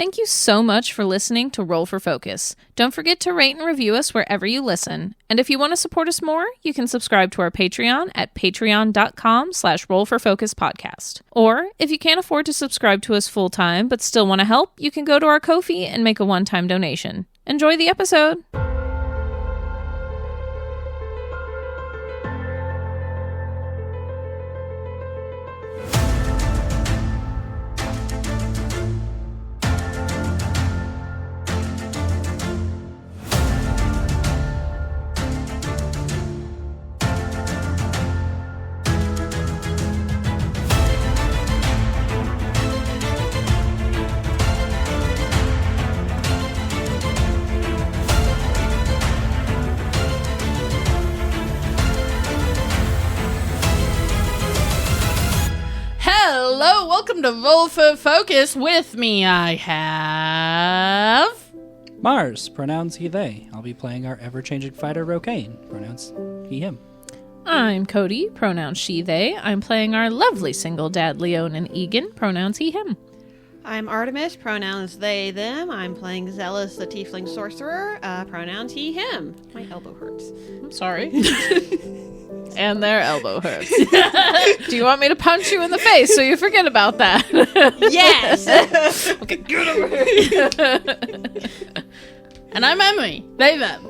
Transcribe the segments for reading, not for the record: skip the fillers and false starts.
Thank you so much for listening to Roll for Focus. Don't forget to rate and review us wherever you listen. And if you want to support us more, you can subscribe to our Patreon at patreon.com/rollforfocuspodcast. Or if you can't afford to subscribe to us full time but still want to help, you can go to our Ko-fi and make a one-time donation. Enjoy the episode! Hello, welcome to Roll for Focus. With me, I have Mars, pronouns he, they. I'll be playing our ever-changing fighter, Rokane, pronouns he, him. I'm Cody, pronouns she, they. I'm playing our lovely single dad, Leon and Egan, pronouns he, him. I'm Artemis, pronouns they, them. I'm playing Zealous, the tiefling sorcerer, pronouns he, him. My elbow hurts. I'm sorry. And their elbow hurts. Do you want me to punch you in the face so you forget about that? Yes! Okay, get over here. and I'm Emily, they, them.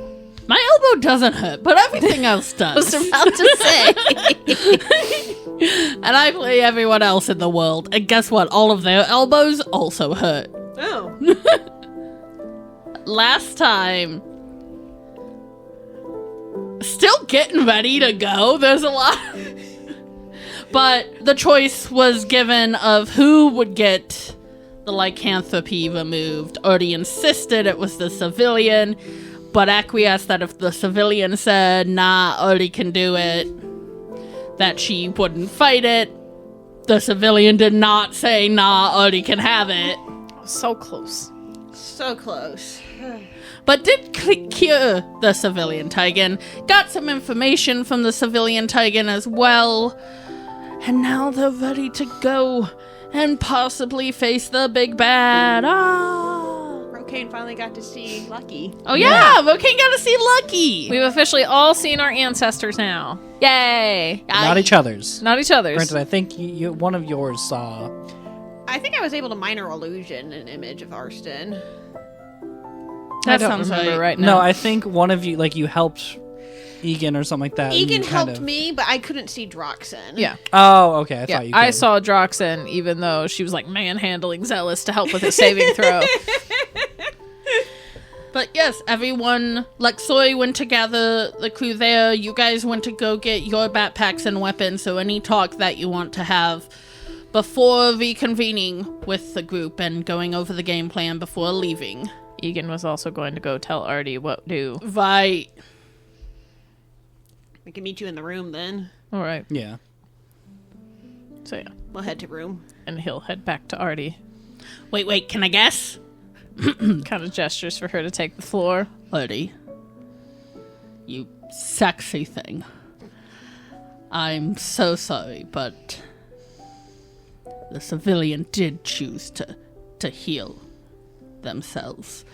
My elbow doesn't hurt, but everything else does. I was about to say. And I play everyone else in the world, and guess what? All of their elbows also hurt. Oh. Last time, still getting ready to go. There's a lot. But the choice was given of who would get the lycanthropy removed. Artie insisted it was the civilian, but acquiesced that if the civilian said, nah, Artie can do it, that she wouldn't fight it. The civilian did not say, nah, Artie can have it. So close. So close. But did cure the civilian Tigan. Got some information from the civilian Tigan as well. And now they're ready to go and possibly face the big bad. Rokane finally got to see Lucky. Oh yeah, Rokane got to see Lucky. We've officially all seen our ancestors now. Yay! Not each other's. Not each other's. Granted, I think one of yours saw... I think I was able to minor illusion an image of Arston. I That don't sounds remember right No, now. I think one of you, like, you helped Egan or something like that. and Egan you kind helped of- me, but I couldn't see Droxen. Yeah. Oh, okay. I Yeah, thought you I could. saw Droxen, even though she was like manhandling Zealous to help with his saving throw. But yes, everyone, Lexoi went to gather the crew there. You guys went to go get your backpacks and weapons, so any talk that you want to have before reconvening with the group and going over the game plan before leaving. Egan was also going to go tell Artie what to do. Right. We can meet you in the room then. All right. Yeah. So yeah. We'll head to room. And he'll head back to Artie. Wait, can I guess? Kind of gestures for her to take the floor. Artie, you sexy thing. I'm so sorry, but the civilian did choose to heal themselves.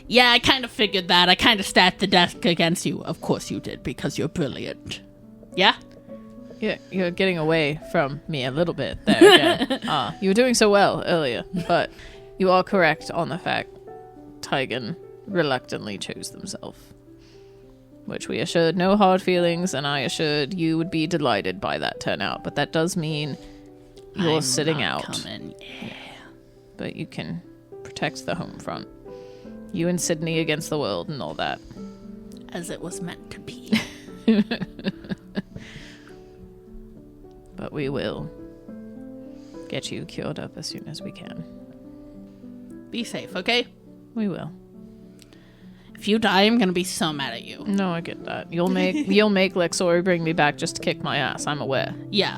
Yeah, I kind of figured that. I kind of stacked the deck against you. Of course you did, because you're brilliant. Yeah? Yeah, you're getting away from me a little bit there again. You were doing so well earlier, but you are correct on the fact Tigan reluctantly chose themselves. Which we assured no hard feelings, and I assured you would be delighted by that turnout. But that does mean you're I'm sitting not out. coming. Yeah. But you can protect the home front. You and Sydney against the world and all that. As it was meant to be. But we will get you cured up as soon as we can. Be safe, okay? We will. If you die, I'm gonna be so mad at you. No, I get that. You'll make Lexori bring me back just to kick my ass. I'm aware. Yeah.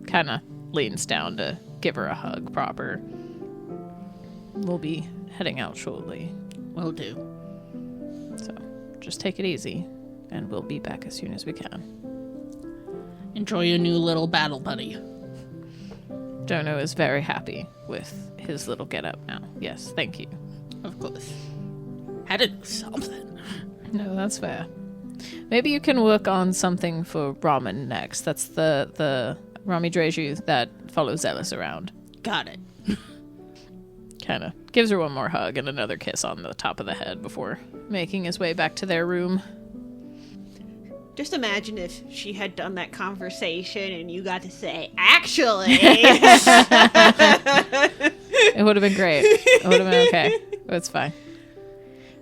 Kinda leans down to give her a hug proper. We'll be heading out shortly. Will do. So just take it easy, and we'll be back as soon as we can. Enjoy your new little battle buddy. Jono is very happy with his little getup now. Yes, thank you. Of course. Had to do something. No, that's fair. Maybe you can work on something for Ramen next. That's the Rami Dreju that follows Zealous around. Got it. Kind of gives her one more hug and another kiss on the top of the head before making his way back to their room. Just imagine if she had done that conversation and you got to say, actually. It would have been great. It would have been okay. It's fine.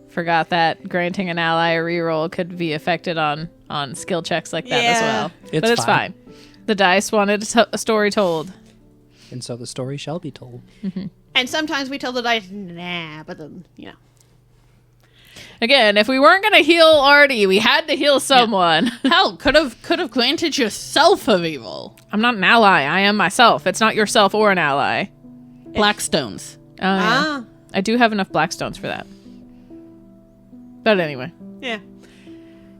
Forgot that granting an ally a reroll could be affected on skill checks like that as well. But it's fine. The dice wanted a story told. And so the story shall be told. Mm-hmm. And sometimes we tell the dice, nah, but then, Again, if we weren't going to heal Artie, we had to heal someone. Hell, could have granted yourself a reroll. I'm not an ally. I am myself. It's not yourself or an ally. Blackstones. Oh, yeah. I do have enough Blackstones for that. But anyway. Yeah.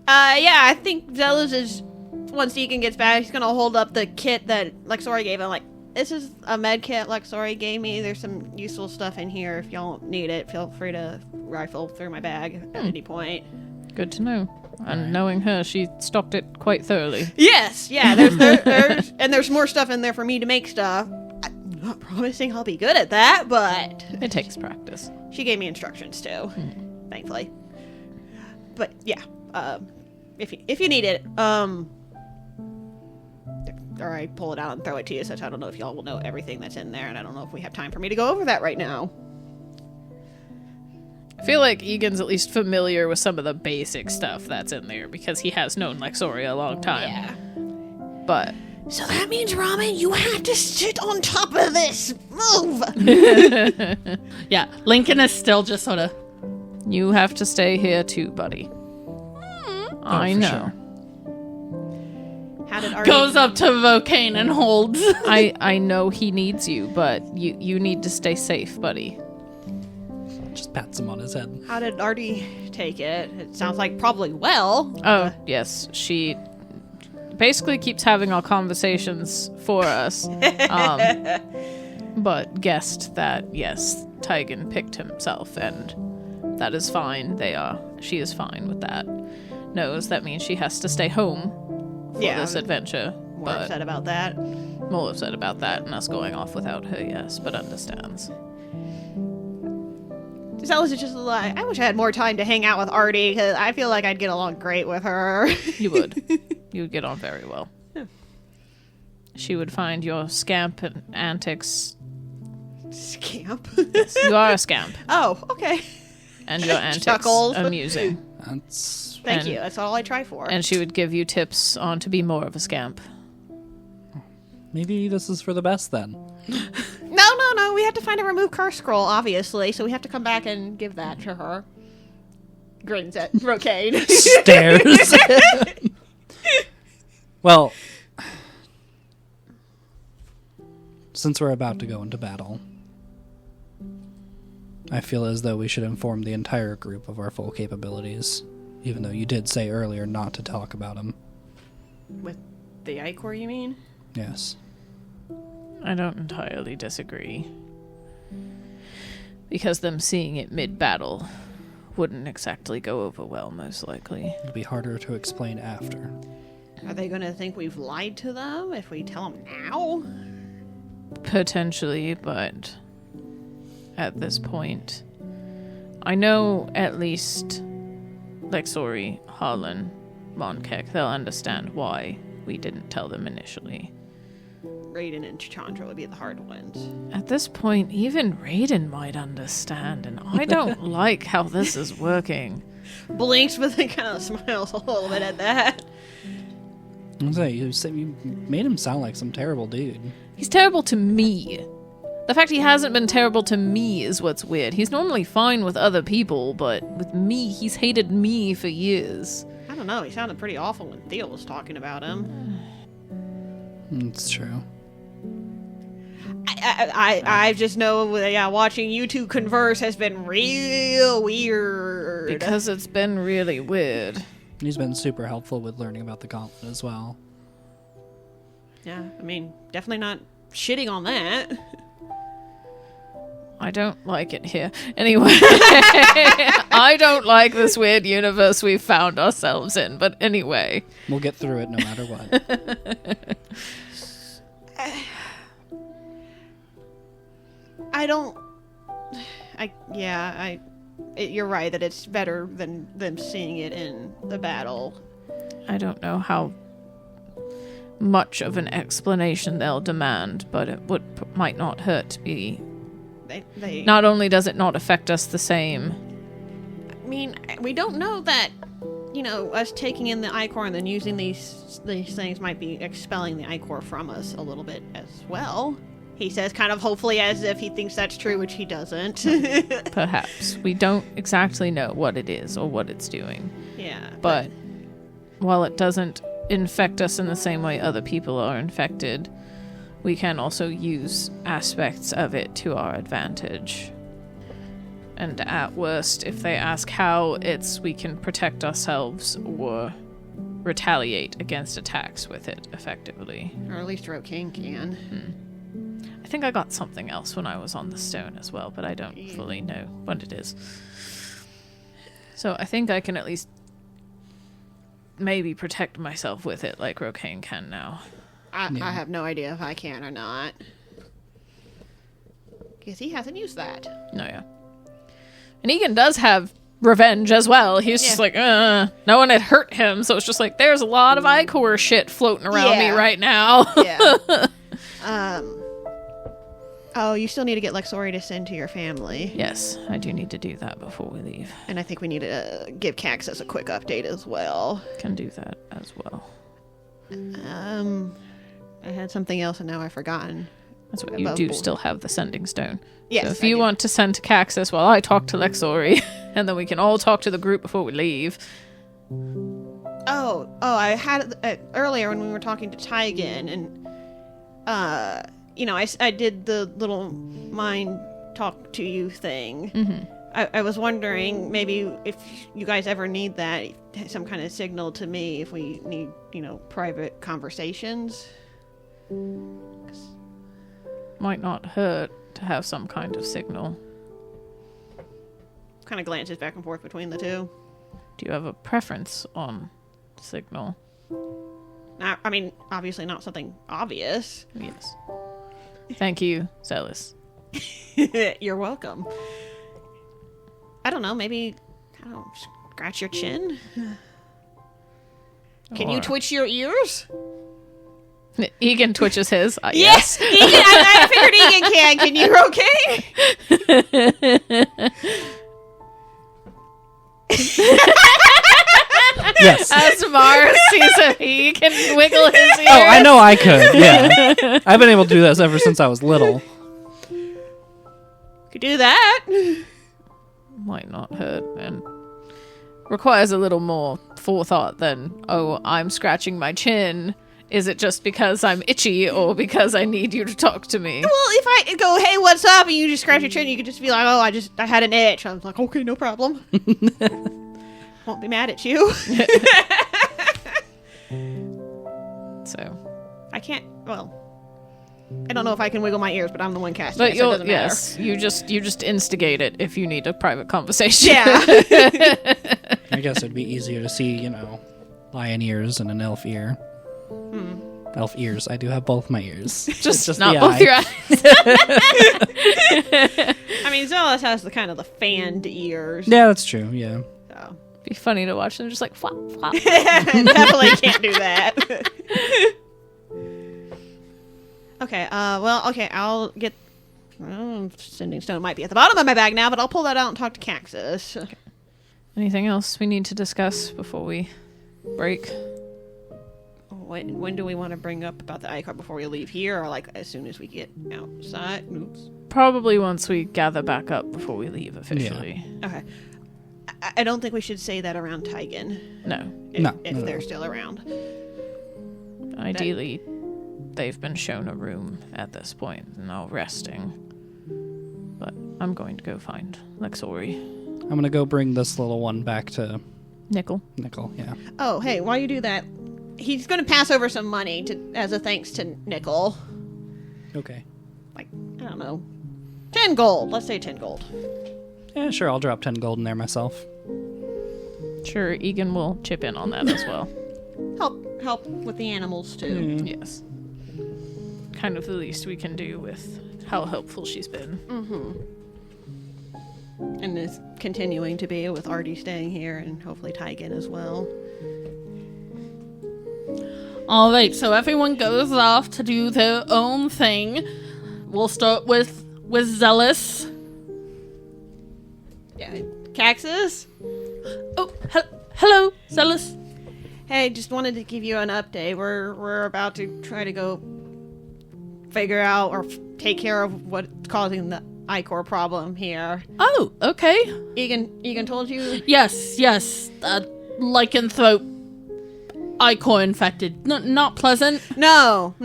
I think Zealous is, once Deacon gets back, he's going to hold up the kit that Lexori gave him. Like, this is a med kit Lexori gave me. There's some useful stuff in here. If y'all need it, feel free to rifle through my bag at any point. Good to know. And knowing her, she stocked it quite thoroughly. Yes, yeah. There's more stuff in there for me to make stuff. I'm not promising I'll be good at that, but It takes practice. she gave me instructions too, thankfully. But yeah, if you need it, or I pull it out and throw it to you, since I don't know if y'all will know everything that's in there, and I don't know if we have time for me to go over that right now. I feel like Egan's at least familiar with some of the basic stuff that's in there because he has known Lexoria a long time. Yeah. But So that means, Ramen, you have to sit on top of this. Move. Yeah, Lincoln is still just sort of... you have to stay here too, buddy. I for know. sure. How did Artie... goes up to Vocane and holds. I know he needs you, but you need to stay safe, buddy. Just pats him on his head. How did Artie take it? It sounds like probably well. Oh, yes. She basically keeps having our conversations for us. But guessed that, yes, Tygan picked himself, and that is fine. She is fine with that. Knows that means she has to stay home for this adventure. More upset about that. More upset about that and us going off without her, yes, but understands. Zealous is just like, I wish I had more time to hang out with Artie, because I feel like I'd get along great with her. You would. You would get on very well. Yeah. She would find your scamp and antics. Scamp? Yes, you are a scamp, Oh, okay. and your antics Chuckles. amusing. That's Thank And- you. That's all I try for. And she would give you tips on to be more of a scamp. maybe this is for the best then. No. We have to find a remove curse scroll, obviously, so we have to come back and give that to her. Grins at Brocade. Stairs. Well, since we're about to go into battle, I feel as though we should inform the entire group of our full capabilities, even though you did say earlier not to talk about them. With the Icor, you mean? Yes. I don't entirely disagree. Because them seeing it mid-battle wouldn't exactly go over well, most likely. It'll be harder to explain after. Are they going to think we've lied to them if we tell them now? Potentially, but at this point, I know at least Lexori, Harlan, Monkek, they'll understand why we didn't tell them initially. Raiden and Chandra would be the hard ones. At this point, even Raiden might understand, and I don't like how this is working. Blinks, but then kind of smiles a little bit at that. I was saying, you made him sound like some terrible dude. He's terrible to me. The fact he hasn't been terrible to me is what's weird. He's normally fine with other people, but with me, he's hated me for years. I don't know. He sounded pretty awful when Theo was talking about him. It's true. I just know, watching you two converse has been real weird. Because it's been really weird. He's been super helpful with learning about the gauntlet as well. Yeah, I mean, definitely not shitting on that. I don't like it here. Anyway, I don't like this weird universe we've found ourselves in. But anyway. We'll get through it no matter what. You're right that it's better than them seeing it in the battle. I don't know how much of an explanation they'll demand, but it might not hurt to be. Not only does it not affect us the same. I mean, we don't know that, us taking in the Ichor and then using these things might be expelling the Ichor from us a little bit as well. He says kind of hopefully as if he thinks that's true, which he doesn't. Perhaps. We don't exactly know what it is or what it's doing. Yeah. But while it doesn't infect us in the same way other people are infected, we can also use aspects of it to our advantage. And at worst, if they ask how, we can protect ourselves or retaliate against attacks with it effectively. Or at least Rokain can. I think I got something else when I was on the stone as well, but I don't fully know what it is. So I think I can at least maybe protect myself with it like Rokain can now. I have no idea if I can or not. Because he hasn't used that. No, yeah. And Egan does have revenge as well. He's just like, no one had hurt him, so it's just like, there's a lot of Ichor shit floating around me right now. Yeah. Oh, you still need to get Lexori to send to your family. Yes, I do need to do that before we leave. And I think we need to give Caxus a quick update as well. Can do that as well. I had something else and now I've forgotten. That's what you do still have the sending stone. Yes, so if you want to send to Caxus while I talk to Lexori, and then we can all talk to the group before we leave. Oh, I had earlier when we were talking to Tygan, and I did the little mind talk to you thing. Mm-hmm. I was wondering maybe if you guys ever need that, some kind of signal to me if we need, private conversations. Might not hurt to have some kind of signal. Kind of glances back and forth between the two. Do you have a preference on signal? I mean, obviously not something obvious. Yes. Thank you, Zealous. You're welcome. I don't know, maybe, scratch your chin? Can you twitch your ears? Egan twitches his. Yes! Egan, I figured Egan can. Can you Yes. As Mars sees if he can wiggle his ears. Oh, I know I could, yeah. I've been able to do this ever since I was little. Could do that. Might not hurt, and requires a little more forethought than, I'm scratching my chin. Is it just because I'm itchy or because I need you to talk to me? Well, if I go, hey, what's up, and you just scratch your chin, you could just be like, I had an itch. I was like, okay, no problem. Won't be mad at you. So. I can't, I don't know if I can wiggle my ears, but I'm the one casting But it, so it doesn't matter. yes, you just instigate it if you need a private conversation. Yeah. I guess it'd be easier to see, lion ears and an elf ear. Elf ears. I do have both my ears. Just It's not the both eye. your eyes. I mean, Zealous has the kind of the fanned ears. Yeah, that's true, yeah. So. Be funny to watch them just like flop, flop. Definitely can't do that. Okay, I'll get... Sending stone might be at the bottom of my bag now, but I'll pull that out and talk to Caxus. Okay. Anything else we need to discuss before we break? When do we want to bring up about the Ichor before we leave here, or as soon as we get outside? Oops. Probably once we gather back up before we leave officially. Yeah. Okay. I don't think we should say that around Tygan. No. If they're still around. Ideally, they've been shown a room at this point and are resting. But I'm going to go find Lexori. I'm going to go bring this little one back to Nickel, yeah. Oh, hey, while you do that, he's going to pass over some money as a thanks to Nickel. Okay. Like, I don't know. 10 gold. Let's say 10 gold. Yeah, sure, I'll drop 10 gold in there myself. Sure, Egan will chip in on that as well. Help with the animals, too. Yes. Kind of the least we can do with how helpful she's been. And is continuing to be with Artie staying here and hopefully Tygan as well. All right, so everyone goes off to do their own thing. We'll start with Zealous. Yeah. Caxus? Oh, hello, Zealous. Hey, just wanted to give you an update. We're about to try to go figure out or take care of what's causing the Icor problem here. Oh, okay. Egan told you? Yes. Lycanthrope Icor infected. Not pleasant. No.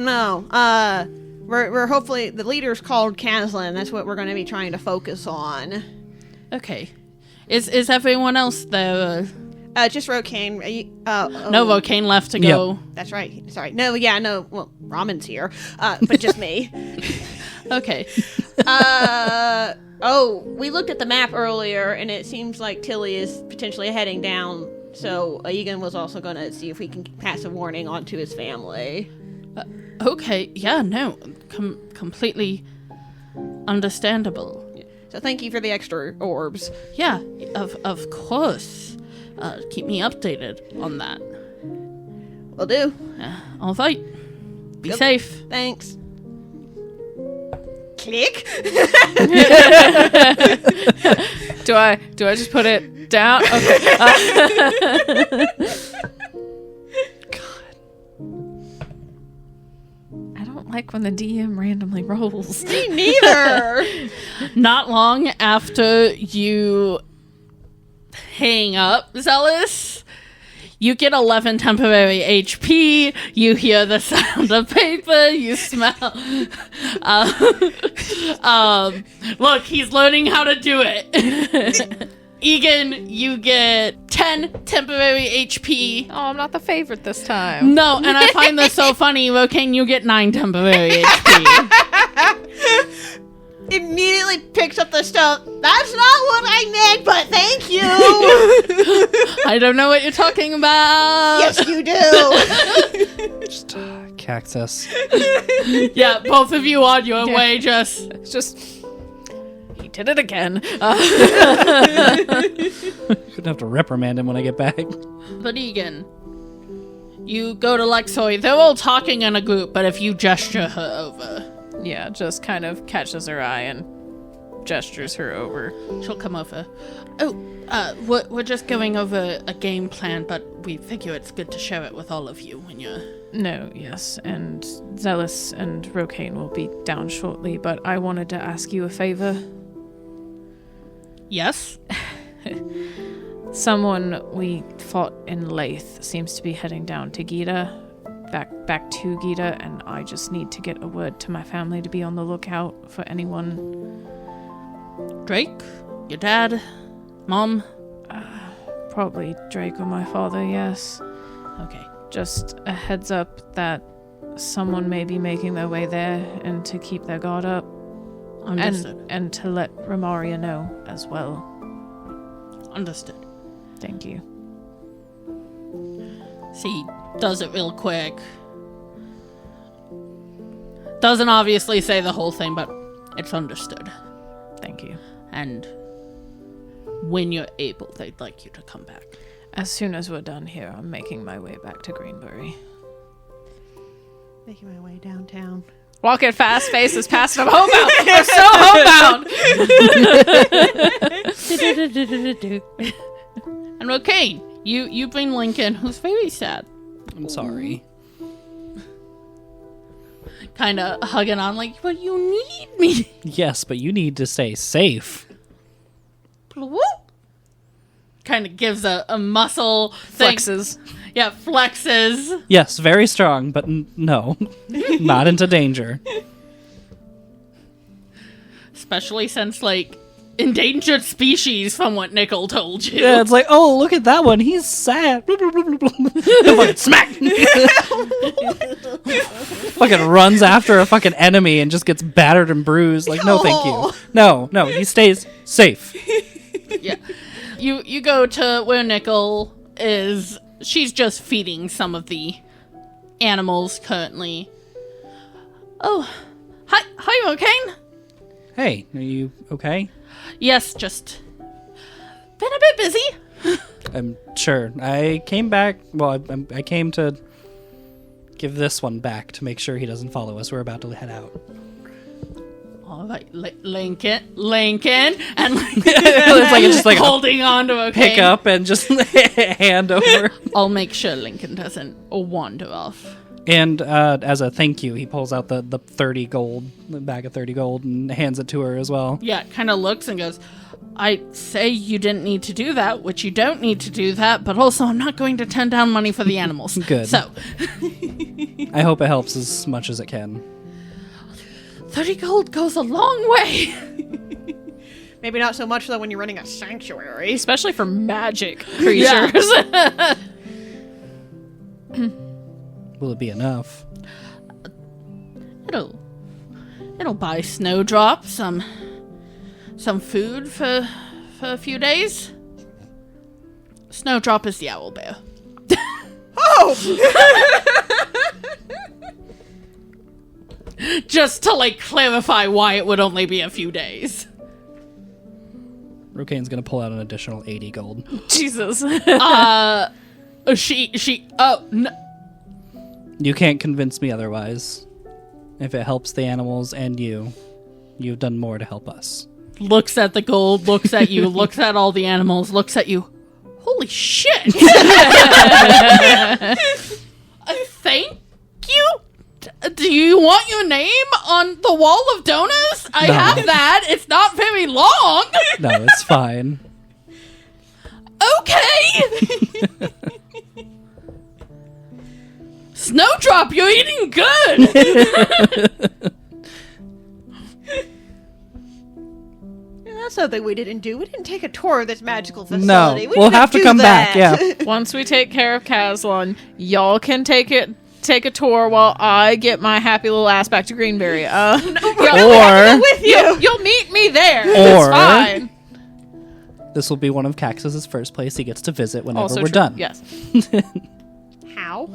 We're hopefully the leader's called Caslin. That's what we're going to be trying to focus on. Okay. Is everyone else there? Just Rokane. No, Rokane left to go. That's right. Sorry. No. Well, Ramen's here, but just me. Okay. We looked at the map earlier, and it seems like Tilly is potentially heading down. So Egan was also going to see if we can pass a warning on to his family. Okay. Yeah. No. Completely understandable. So thank you for the extra orbs. Yeah. Of course. Keep me updated on that. Will do. All right. Be safe. Thanks. Click. Do I just put it down? Okay. God. I don't like when the DM randomly rolls. Me neither. Not long after you hang up, Zealous, you get 11 temporary HP, you hear the sound of paper, you smell... look, he's learning how to do it. Egan, you get 10 temporary HP. Oh, I'm not the favorite this time. No, and I find this so funny. Rokane, you get 9 temporary HP. Immediately picks up the stone. That's not what I meant, but thank you. I don't know what you're talking about. Yes, you do. Just Cactus. Yeah, both of you on your way, just... It's just... He did it again. Shouldn't have to reprimand him when I get back. But Egan, you go to Lexoi. They're all talking in a group, but if you gesture her over... Yeah, just kind of catches her eye and gestures her over. She'll come over. Oh, we're just going over a game plan, but we figure it's good to share it with all of you when you're... No, yes, and Zealous and Rokane will be down shortly, but I wanted to ask you a favor. Yes? Someone we fought in Lathe seems to be heading down to Gita, back to Gita, and I just need to get a word to my family to be on the lookout for anyone. Drake? Your dad? Mom? Probably Drake or my father, yes. Okay. Just a heads up that someone may be making their way there, and to keep their guard up. Understood. And to let Romaria know as well. Understood. Thank you. See, does it real quick. Doesn't obviously say the whole thing, but it's understood. Thank you. And when you're able, they'd like you to come back. As soon as we're done here, I'm making my way back to Greenbury. Making my way downtown. Walking fast, faces past him. Homebound! I'm so homebound! And Rokane, you bring Lincoln, who's very sad. I'm sorry. Kind of hugging on like, but you need me. Yes, but you need to stay safe. Kind of gives a muscle thing. Flexes. Yeah, flexes. Yes, very strong, but no. Not into danger. Especially since, like, endangered species from what Nickel told you. Yeah, it's like, oh, look at that one. He's sad. Fucking smack. Fucking runs after a fucking enemy and just gets battered and bruised. Like, no, thank you. No, he stays safe. Yeah. You go to where Nickel is. She's just feeding some of the animals currently. Oh, hi, O'Kane. Hey, are you okay? Yes, just been a bit busy. I'm sure. I came back. Well, I came to give this one back to make sure he doesn't follow us. We're about to head out. All right, Lincoln, and it's just like holding on to O'Kane. pick up and just hand over. I'll make sure Lincoln doesn't wander off. And as a thank you, he pulls out the 30 gold, the bag of 30 gold, and hands it to her as well. Yeah, kind of looks and goes, I say you didn't need to do that, which you don't need to do that, but also I'm not going to turn down money for the animals. Good. So. I hope it helps as much as it can. 30 gold goes a long way. Maybe not so much, though, when you're running a sanctuary. Especially for magic creatures. Yeah. Will it be enough? It'll buy Snowdrop some food for a few days. Snowdrop is the owl bear. Oh! Just to clarify why it would only be a few days. Rokane's gonna pull out an additional 80 gold. Jesus. Oh, no. You can't convince me otherwise. If it helps the animals and you've done more to help us. Looks at the gold, looks at you, looks at all the animals, looks at you. Holy shit! Thank you? Do you want your name on the wall of donors? I No. have that. It's not very long. No, it's fine. Okay. Snowdrop, you're eating good. That's something we didn't do. We didn't take a tour of this magical No, facility. We we'll didn't have to do come that. back, yeah. Once we take care of Caslon, y'all can take a tour while I get my happy little ass back to Greenberry. Or With you. You'll meet me there. Or- It's fine. this will be one of Caxus's first place he gets to visit whenever Also we're true. done. Yes. How?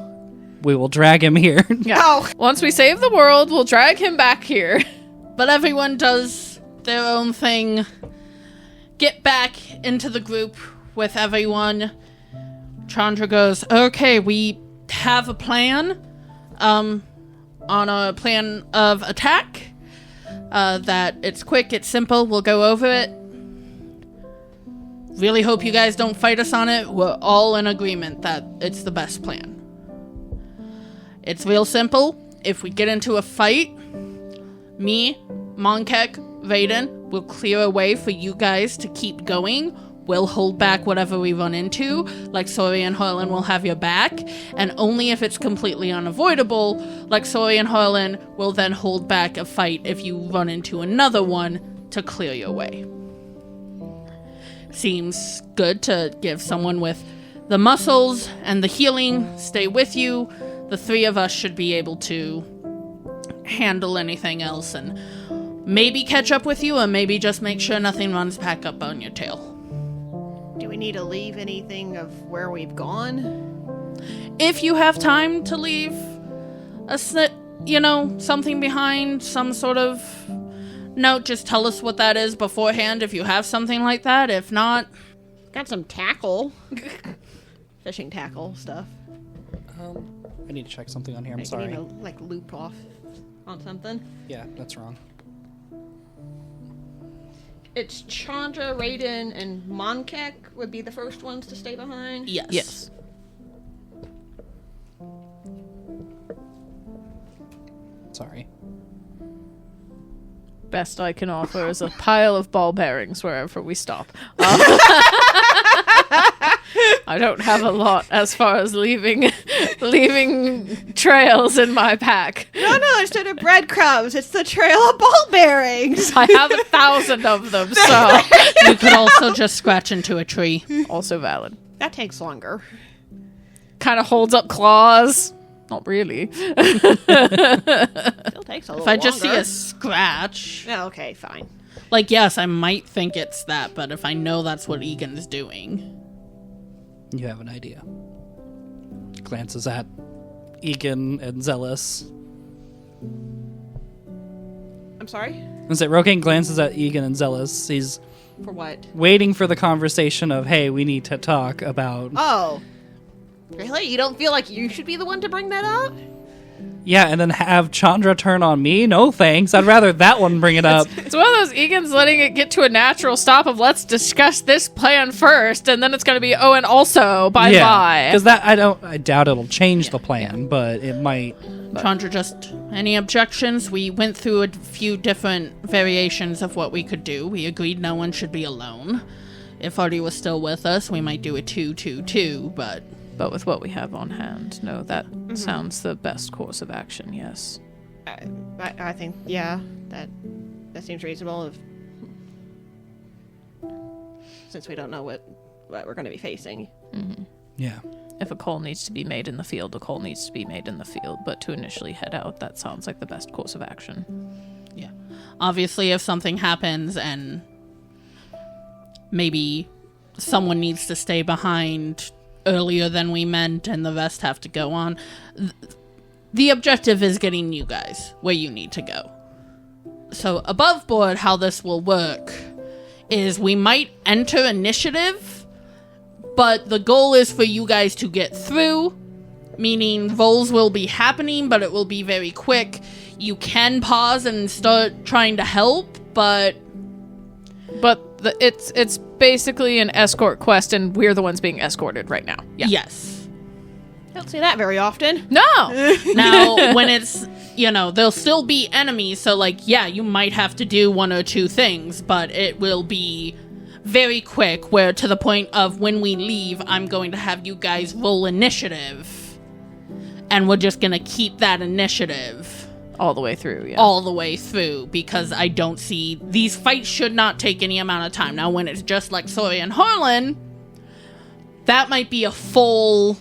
We will drag him here. Yeah. Oh. Once we save the world, we'll drag him back here. But everyone does their own thing. Get back into the group with everyone. Chandra goes, okay, we have a plan. On a plan of attack. That it's quick, it's simple, we'll go over it. Really hope you guys don't fight us on it. We're all in agreement that it's the best plan. It's real simple. If we get into a fight, me, Monkek, Vaden will clear a way for you guys to keep going. We'll hold back whatever we run into. Like Sori and Harlan will have your back. And only if it's completely unavoidable, like Sori and Harlan will then hold back a fight if you run into another one to clear your way. Seems good to give someone with the muscles and the healing stay with you. The three of us should be able to handle anything else and maybe catch up with you or maybe just make sure nothing runs back up on your tail. Do we need to leave anything of where we've gone? If you have time to leave something behind, some sort of note, just tell us what that is beforehand if you have something like that. If not, Got some tackle. Fishing tackle stuff. I need to check something on here. I'm Like, sorry. You know, like loop off on something. Yeah, that's wrong. It's Chandra, Raiden, and Monkek would be the first ones to stay behind. yes. Yes. Sorry. Best I can offer is a pile of ball bearings wherever we stop. I don't have a lot as far as leaving trails in my pack. No, instead of breadcrumbs, it's the trail of ball bearings. I have 1,000 of them, so You could also just scratch into a tree. also valid. That takes longer. Kind of holds up claws. Not really. Still takes a little If I just see longer. a scratch, Oh, okay, fine. like, yes, I might think it's that, but if I know that's what Egan's doing. You have an idea. Glances at Egan and Zealous. I'm sorry? And so Rogaine glances at Egan and Zealous. He's For what? waiting for the conversation of, hey, we need to talk about... Oh. Really? You don't feel like you should be the one to bring that up? Yeah, and then have Chandra turn on me? No thanks. I'd rather that one bring it up. It's one of those Egan's letting it get to a natural stop of let's discuss this plan first, and then it's going to be, oh, and also, bye-bye. Because that, I doubt it'll change the plan, but it might... Chandra, just any objections? We went through a few different variations of what we could do. We agreed no one should be alone. If Artie was still with us, we might do a 2-2-2, but... But with what we have on hand, no, that sounds the best course of action, yes. I think, yeah, that seems reasonable. Since we don't know what we're going to be facing. Yeah. If a call needs to be made in the field, a call needs to be made in the field. But to initially head out, that sounds like the best course of action. Yeah. Obviously, if something happens and maybe someone needs to stay behind earlier than we meant and the rest have to go on, the objective is getting you guys where you need to go. So above board, how this will work is we might enter initiative, but the goal is for you guys to get through, meaning rolls will be happening, but it will be very quick. You can pause and start trying to help, but it's basically an escort quest, and we're the ones being escorted right now. Yeah. yes. Don't see that very often. No! Now, when it's, there'll still be enemies, so, yeah, you might have to do one or two things, but it will be very quick, where to the point of when we leave, I'm going to have you guys roll initiative, and we're just going to keep that initiative All the way through, yeah. all the way through, because I don't see... These fights should not take any amount of time. Now, when it's just like Sori and Harlan, that might be a full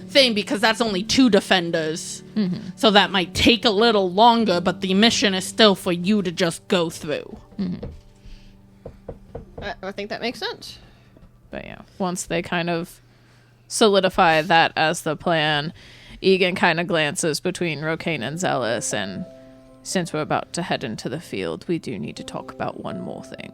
thing, because that's only 2 defenders. Mm-hmm. So that might take a little longer, but the mission is still for you to just go through. Mm-hmm. I think that makes sense. But yeah, once they kind of solidify that as the plan, Egan kind of glances between Rogaine and Zealous, and since we're about to head into the field, we do need to talk about one more thing.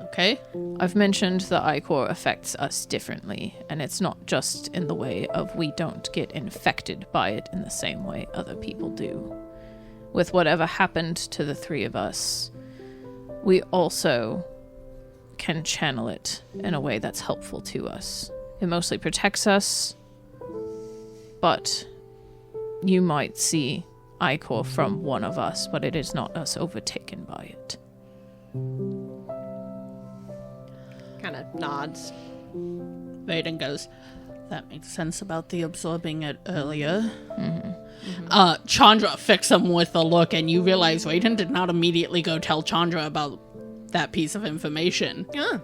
Okay. I've mentioned the ichor affects us differently, and it's not just in the way of we don't get infected by it in the same way other people do. With whatever happened to the 3 of us, we also can channel it in a way that's helpful to us. It mostly protects us, but you might see ichor from one of us, but it is not us overtaken by it. Kind of nods. Vaden goes, that makes sense about the absorbing it earlier. Chandra fixed him with a look, and you realize Vaden did not immediately go tell Chandra about that piece of information. Yeah.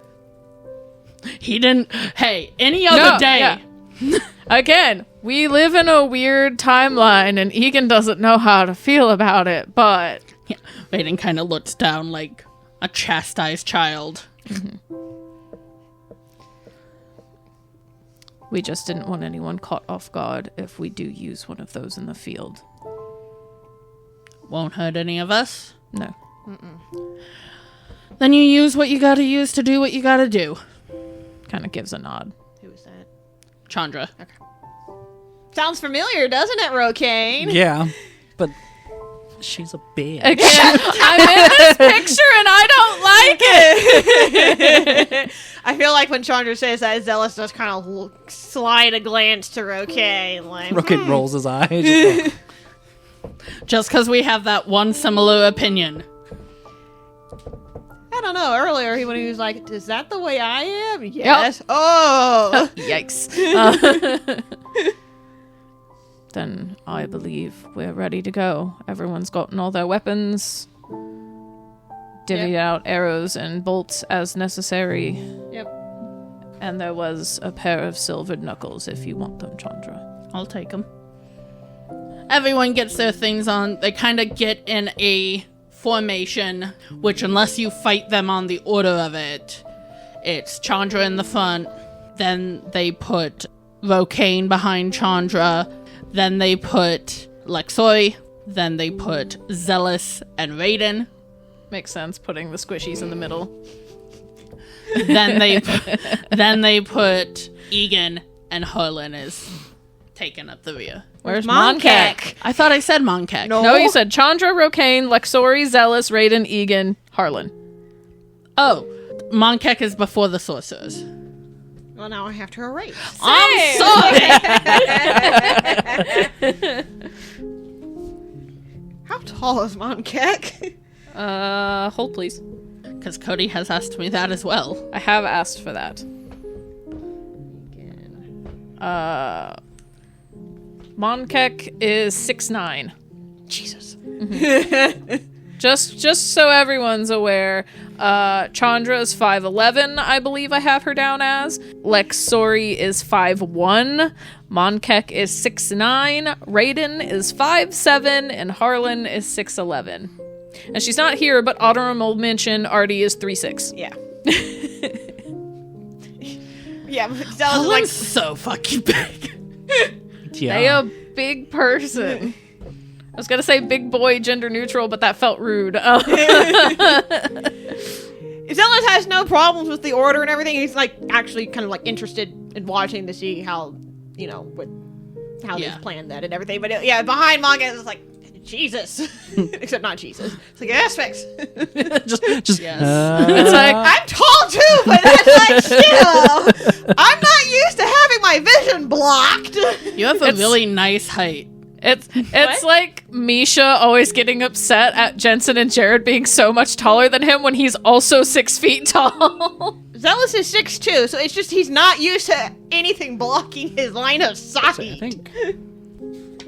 He didn't... Hey, any other day... Yeah. Again, we live in a weird timeline, and Egan doesn't know how to feel about it, but... Yeah, Vaden kind of looks down like a chastised child. We just didn't want anyone caught off guard if we do use one of those in the field. Won't hurt any of us? No. Then you use what you gotta use to do what you gotta do. Kind of gives a nod. Who was that? Chandra. Sounds familiar, doesn't it, Rogaine? Yeah, but she's a bitch. Again, I'm in this picture and I don't like it! I feel like when Chandra says that, Zealous does kind of slide a glance to Rogaine. Like, Rocket rolls his eyes. Just because we have that one similar opinion. I don't know. Earlier, when he was like, "Is that the way I am?" Yes. Yep. Oh, yikes. Then I believe we're ready to go. Everyone's gotten all their weapons, divvied out arrows and bolts as necessary. Yep. And there was a pair of silvered knuckles if you want them, Chandra. I'll take them. Everyone gets their things on. They kind of get in a formation, which unless you fight them on the order of it, it's Chandra in the front. Then they put Rokane behind Chandra. Then they put Lexori. Then they put Zealous and Raiden. Makes sense, putting the squishies in the middle. Then they put Egan, and Harlan is taken up the rear. Where's Monkek? I thought I said Monkek. No, you said Chandra, Rokane, Lexori, Zealous, Raiden, Egan, Harlan. Oh, Monkek is before the sorcerers. Well, now I have to erase. I'm sorry! How tall is Monkek? Hold please. Because Cody has asked me that as well. I have asked for that. Monkek is 6'9". Jesus. Mm-hmm. Just so everyone's aware, Chandra is 5'11", I believe I have her down as. Lexori is 5'1", Monkek is 6'9", Raiden is 5'7", and Harlan is 6'11". And she's not here, but honorable mention, Artie is 3'6". Yeah. Yeah, Harlan's so fucking big. Yeah. They a big person. I was gonna say big boy, gender neutral, but that felt rude. Zealous has no problems with the order and everything. He's like actually kind of like interested in watching to see how, how they've planned that and everything. But behind Monkek it's like Jesus, except not Jesus. It's like aspects. just yes. It's like I'm tall too, but that's like still. I'm not used to having my vision blocked. You have a really nice height. It's like Misha always getting upset at Jensen and Jared being so much taller than him when he's also 6 feet tall. Zealous is 6'2", so it's just he's not used to anything blocking his line of sight. I think.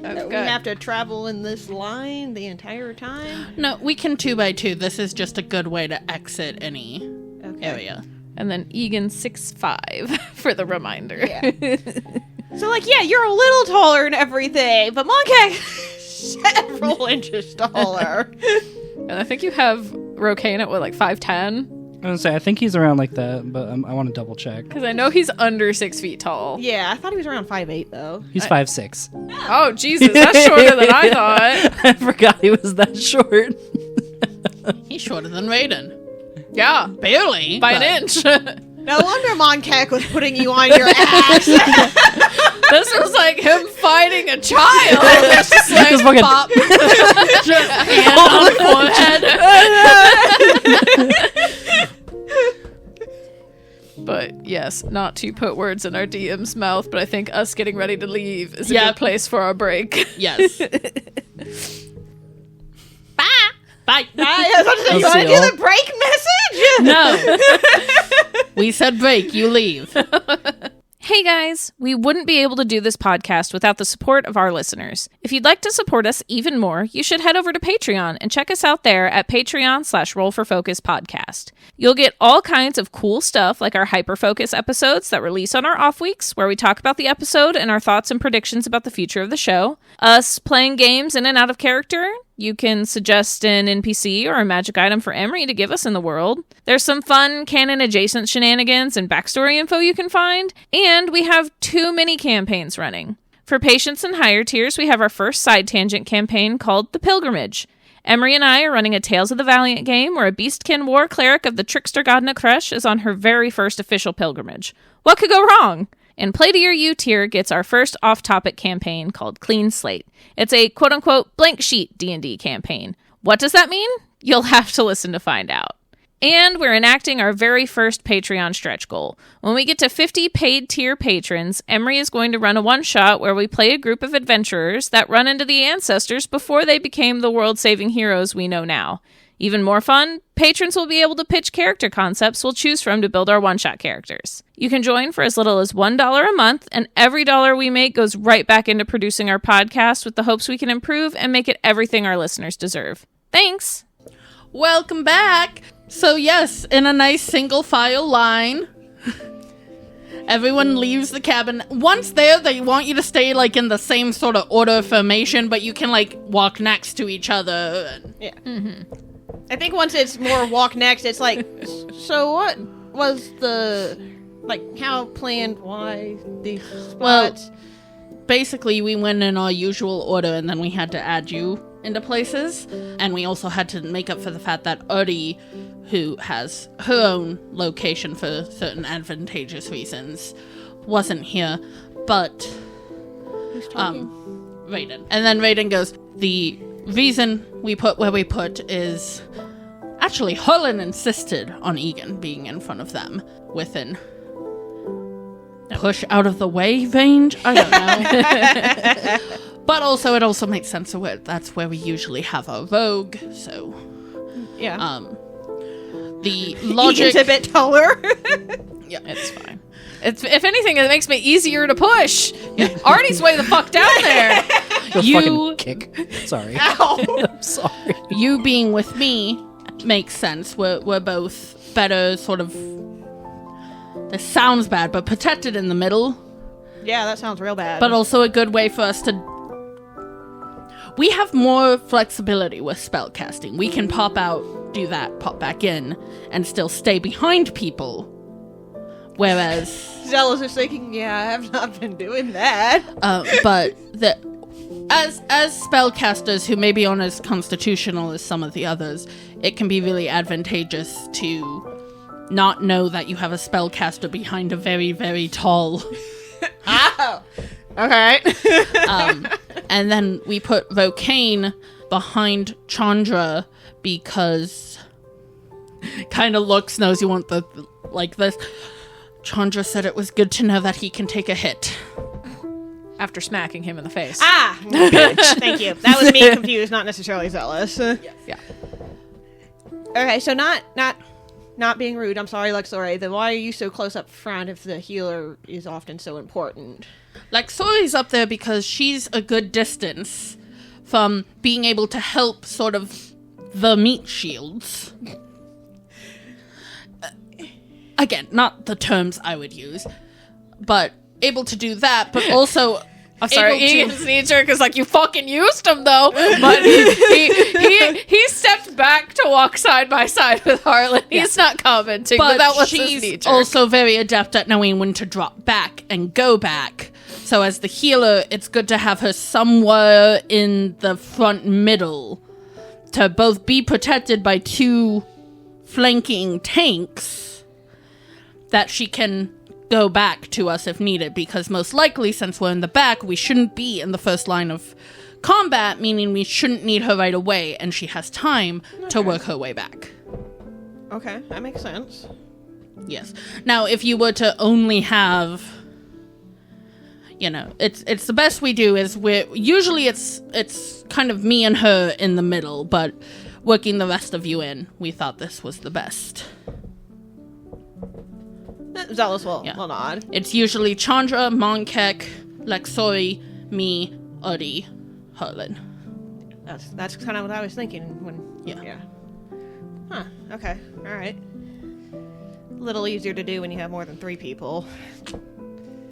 We have to travel in this line the entire time. No, we can 2x2. This is just a good way to exit any area. And then Egan 6'5" for the reminder. Yeah. So you're a little taller and everything, but Monkek several inches taller. And I think you have Rokane at 5'10"? I was gonna say I think he's around like that, but I want to double check. Because I know he's under 6 feet tall. Yeah, I thought he was around 5'8" though. He's 5'6". Oh Jesus, that's shorter than I thought. I forgot he was that short. He's shorter than Raiden. Yeah, Barely. by an inch. No wonder Monkek was putting you on your ass. This was like him fighting a child. It's just like Just fucking- pop. Just hand on forehead. But yes, not to put words in our DM's mouth, but I think us getting ready to leave is a good place for our break. Yes. Bye. Bye. I was about to say, you want to do the break message? No. We said break. You leave. Hey guys, we wouldn't be able to do this podcast without the support of our listeners. If you'd like to support us even more, you should head over to Patreon and check us out there at patreon.com/rollforfocuspodcast. You'll get all kinds of cool stuff like our hyperfocus episodes that release on our off weeks, where we talk about the episode and our thoughts and predictions about the future of the show, us playing games in and out of character. You can suggest an NPC or a magic item for Emery to give us in the world. There's some fun canon-adjacent shenanigans and backstory info you can find. And we have 2 mini-campaigns running. For patients and higher tiers, we have our first side tangent campaign called The Pilgrimage. Emery and I are running a Tales of the Valiant game where a Beastkin war cleric of the trickster god Nakresh is on her very first official pilgrimage. What could go wrong? And Play to Your U tier gets our first off-topic campaign called Clean Slate. It's a quote-unquote blank sheet D&D campaign. What does that mean? You'll have to listen to find out. And we're enacting our very first Patreon stretch goal. When we get to 50 paid tier patrons, Emery is going to run a one-shot where we play a group of adventurers that run into the ancestors before they became the world-saving heroes we know now. Even more fun, patrons will be able to pitch character concepts we'll choose from to build our one-shot characters. You can join for as little as $1 a month, and every dollar we make goes right back into producing our podcast with the hopes we can improve and make it everything our listeners deserve. Thanks! Welcome back! So yes, in a nice single file line, everyone leaves the cabin. Once there, they want you to stay, like, in the same sort of order of formation, but you can, like, walk next to each other. Yeah. I think once it's more walk next, it's like, so what was the, like, how planned, why these spots? Well, basically, we went in our usual order, and then we had to add you into places, and we also had to make up for the fact that Uri, who has her own location for certain advantageous reasons, wasn't here, but Raiden. And then Raiden goes, the reason we put where we put is actually Harlan insisted on Egan being in front of them within push out of the way range. I don't know. But also, it also makes sense that that's where we usually have our rogue, so... Yeah. The logic... Egan's a bit taller. Yeah, it's fine. If anything, it makes me easier to push. Artie's way the fuck down there. Fucking kick. Sorry. Ow. I'm sorry. You being with me makes sense. We're both better sort of... This sounds bad, but protected in the middle. Yeah, that sounds real bad. But also a good way for us to... We have more flexibility with spellcasting. We can pop out, do that, pop back in, and still stay behind people. Whereas... Zealous is thinking, yeah, I have not been doing that. But as spellcasters who maybe aren't as constitutional as some of the others, it can be really advantageous to not know that you have a spellcaster behind a very, very tall... Ow! Okay. And then we put Vokane behind Chandra because kind of looks, knows you want the, like this. Chandra said it was good to know that he can take a hit. After smacking him in the face. Ah! Bitch. Thank you. That was me confused, not necessarily Zealous. Yeah. Okay, so not being rude, I'm sorry, Luxori, then why are you so close up front if the healer is often so important? Like, Sori's up there because she's a good distance from being able to help sort of the meat shields. Again, not the terms I would use, but able to do that, but also... I'm sorry, able to- Egan's knee-jerk is like, you fucking used him, though. But he stepped back to walk side by side with Harlan. He's not commenting, but that was his she's knee-jerk. also very adept at knowing when to drop back and go back. So as the healer, it's good to have her somewhere in the front middle to both be protected by two flanking tanks that she can go back to us if needed, because most likely, since we're in the back, we shouldn't be in the first line of combat, meaning we shouldn't need her right away, and she has time to work her way back. Okay, that makes sense. Yes. Now, if you were to only have, you know, it's the best we do is usually it's kind of me and her in the middle, but working the rest of you in, we thought this was the best. Zealous will nod. It's usually Chandra, Monkek, Lexori, me, Uri, Harlan. That's kind of what I was thinking when... Yeah. Huh, okay, alright. A little easier to do when you have more than 3 people.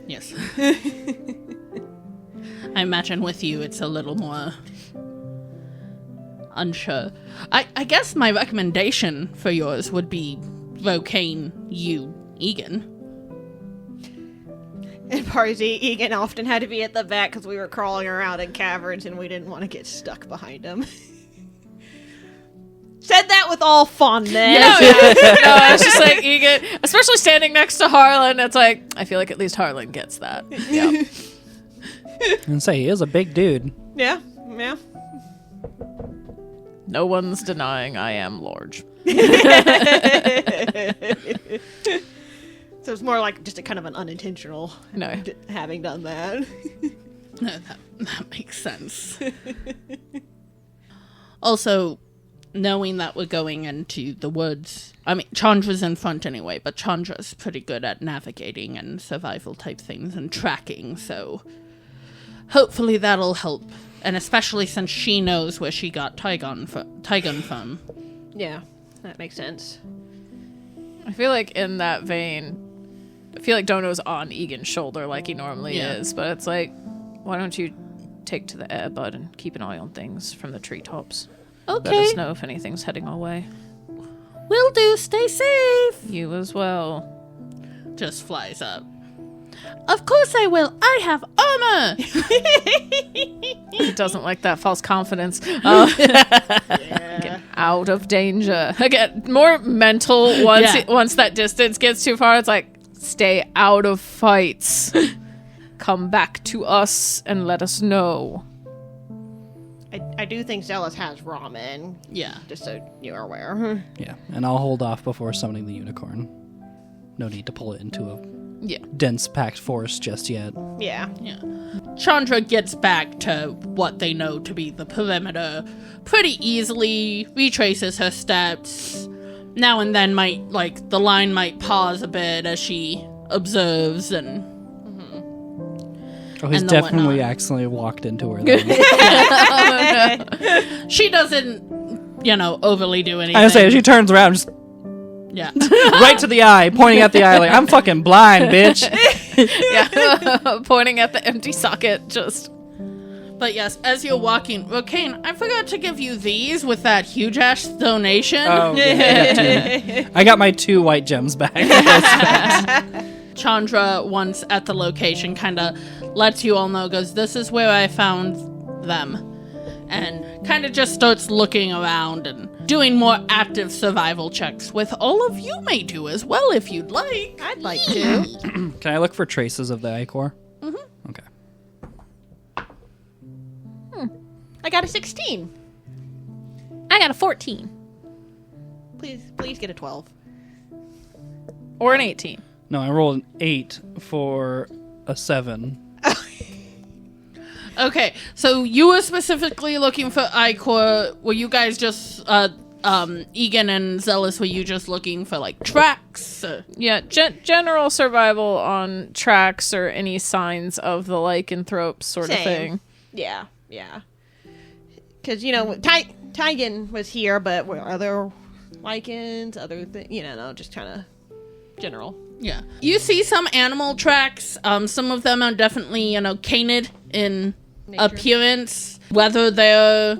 Yes. I imagine with you it's a little more unsure. I guess my recommendation for yours would be Vokane, you, Egan. And Parsi, Egan often had to be at the back because we were crawling around in caverns and we didn't want to get stuck behind him. Said that with all fondness. No, it's just like Egan, especially standing next to Harlan, it's like, I feel like at least Harlan gets that. Yeah. And say, he is a big dude. Yeah. No one's denying I am large. So it's more like just a kind of an unintentional having done that. No, that makes sense. Also, knowing that we're going into the woods, I mean, Chandra's in front anyway, but Chandra's pretty good at navigating and survival type things and tracking, so hopefully that'll help. And especially since she knows where she got Tygon from. Yeah, that makes sense. I feel like in that vein, I feel like Dono's on Egan's shoulder like he normally is, but it's like, why don't you take to the air, bud, and keep an eye on things from the treetops? Okay. Let us know if anything's heading our way. Will do. Stay safe. You as well. Just flies up. Of course I will. I have armor. He doesn't like that false confidence. Get out of danger. Again, more mental once that distance gets too far. It's like, stay out of fights. Come back to us and let us know. I do think Zealous has ramen. Yeah. Just so you're aware. Yeah, and I'll hold off before summoning the unicorn. No need to pull it into a dense packed forest just yet. Yeah. Chandra gets back to what they know to be the perimeter pretty easily, retraces her steps. Now and then the line might pause a bit as she observes and... Oh, he's and definitely whatnot. accidentally walked into her. Then. She doesn't, overly do anything. I say she turns around, just Yeah. right to the eye, pointing at the eye like, I'm fucking blind, bitch. Pointing at the empty socket, just... But yes, as you're walking, Rokane, I forgot to give you these with that huge-ass donation. Oh, yeah, I got my 2 white gems back. Chandra, once at the location, kind of lets you all know, goes, this is where I found them. And kind of just starts looking around and doing more active survival checks, with all of you may do as well if you'd like. I'd like to. Can I look for traces of the ichor? Mm-hmm. Okay. I got a 16. I got a 14. Please get a 12. Or an 18. No, I rolled an 8 for a 7. Okay, so you were specifically looking for ichor. Were you guys just, Egan and Zealous, were you just looking for, tracks? Yeah, general survival on tracks or any signs of the lycanthrope sort of Same. thing. Yeah. Because, Tygan was here, but were other lichens, other things, just kind of general. Yeah. You see some animal tracks. Some of them are definitely, canid in Nature. appearance. Whether they're,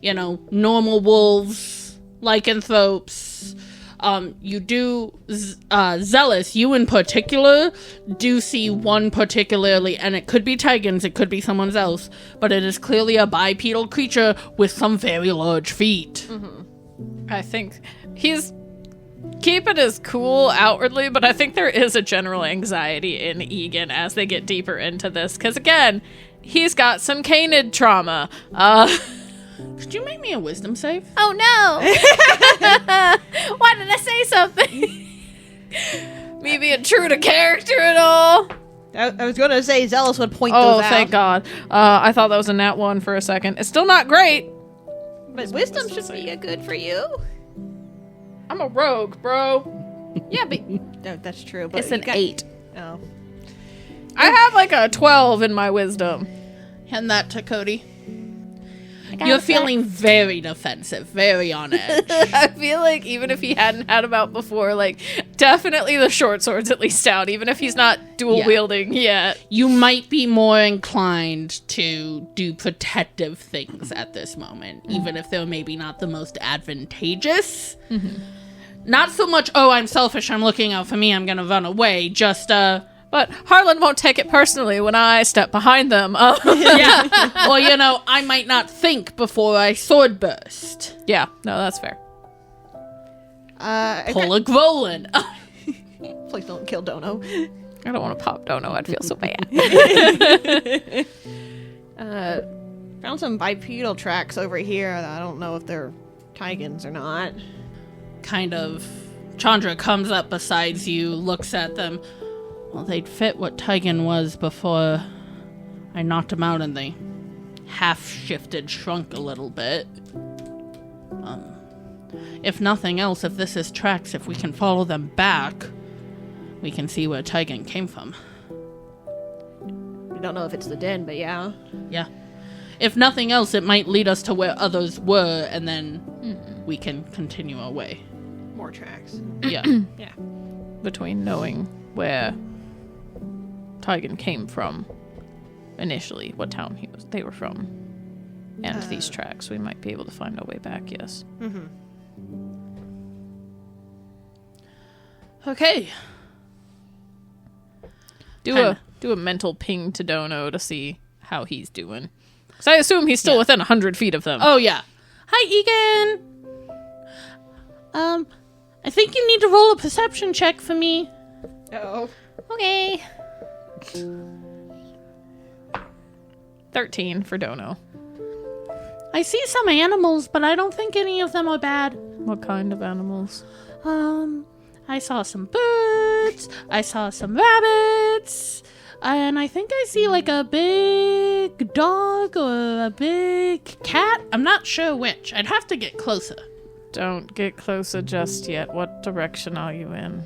normal wolves, lycanthropes. You do, Zealous, you in particular, do see one particularly, and it could be Tygan's, it could be someone else, but it is clearly a bipedal creature with some very large feet. Mm-hmm. I think he's keeping his cool outwardly, but I think there is a general anxiety in Egan as they get deeper into this, because again, he's got some canid trauma. Could you make me a wisdom save? Oh no! Why did I say something? Me being true to character and all. I was going to say Zealous would point those out. Oh, thank God. I thought that was a nat 1 for a second. It's still not great. But wisdom should be a good for you. I'm a rogue, bro. Yeah, but no, that's true. But It's an you got- 8. Oh. I have a 12 in my wisdom. Hand that to Cody. I got You're it feeling very defensive, very on edge. I feel like even if he hadn't had him out before, definitely the short sword's at least out, even if he's not dual wielding yet. You might be more inclined to do protective things at this moment, even if they're maybe not the most advantageous. Mm-hmm. Not so much, oh, I'm selfish, I'm looking out for me, I'm gonna run away, just, But Harlan won't take it personally when I step behind them. yeah. Well, I might not think before I sword burst. Yeah, no, that's fair. Pull a Grolin. Please don't kill Dono. I don't want to pop Dono. I'd feel so bad. Found some bipedal tracks over here. I don't know if they're Tygan's or not. Kind of. Chandra comes up beside you, looks at them. Well, they'd fit what Tygan was before I knocked him out and they half-shifted, shrunk a little bit. if nothing else, if this is tracks, if we can follow them back, we can see where Tigan came from. We don't know if it's the den, but yeah. Yeah. If nothing else, it might lead us to where others were, and then we can continue our way. More tracks. Yeah. Yeah. Between knowing where Tigan came from initially, what town they were from, and these tracks, we might be able to find our way back, yes. Mm-hmm. Okay. Do a mental ping to Dono to see how he's doing. Because I assume he's still within 100 feet of them. Oh, yeah. Hi, Egan! I think you need to roll a perception check for me. Uh-oh. Okay. 13 for Dono. I see some animals, but I don't think any of them are bad. What kind of animals? I saw some birds, I saw some rabbits, and I think I see like a big dog or a big cat. I'm not sure which. I'd have to get closer. Don't get closer just yet. What direction are you in?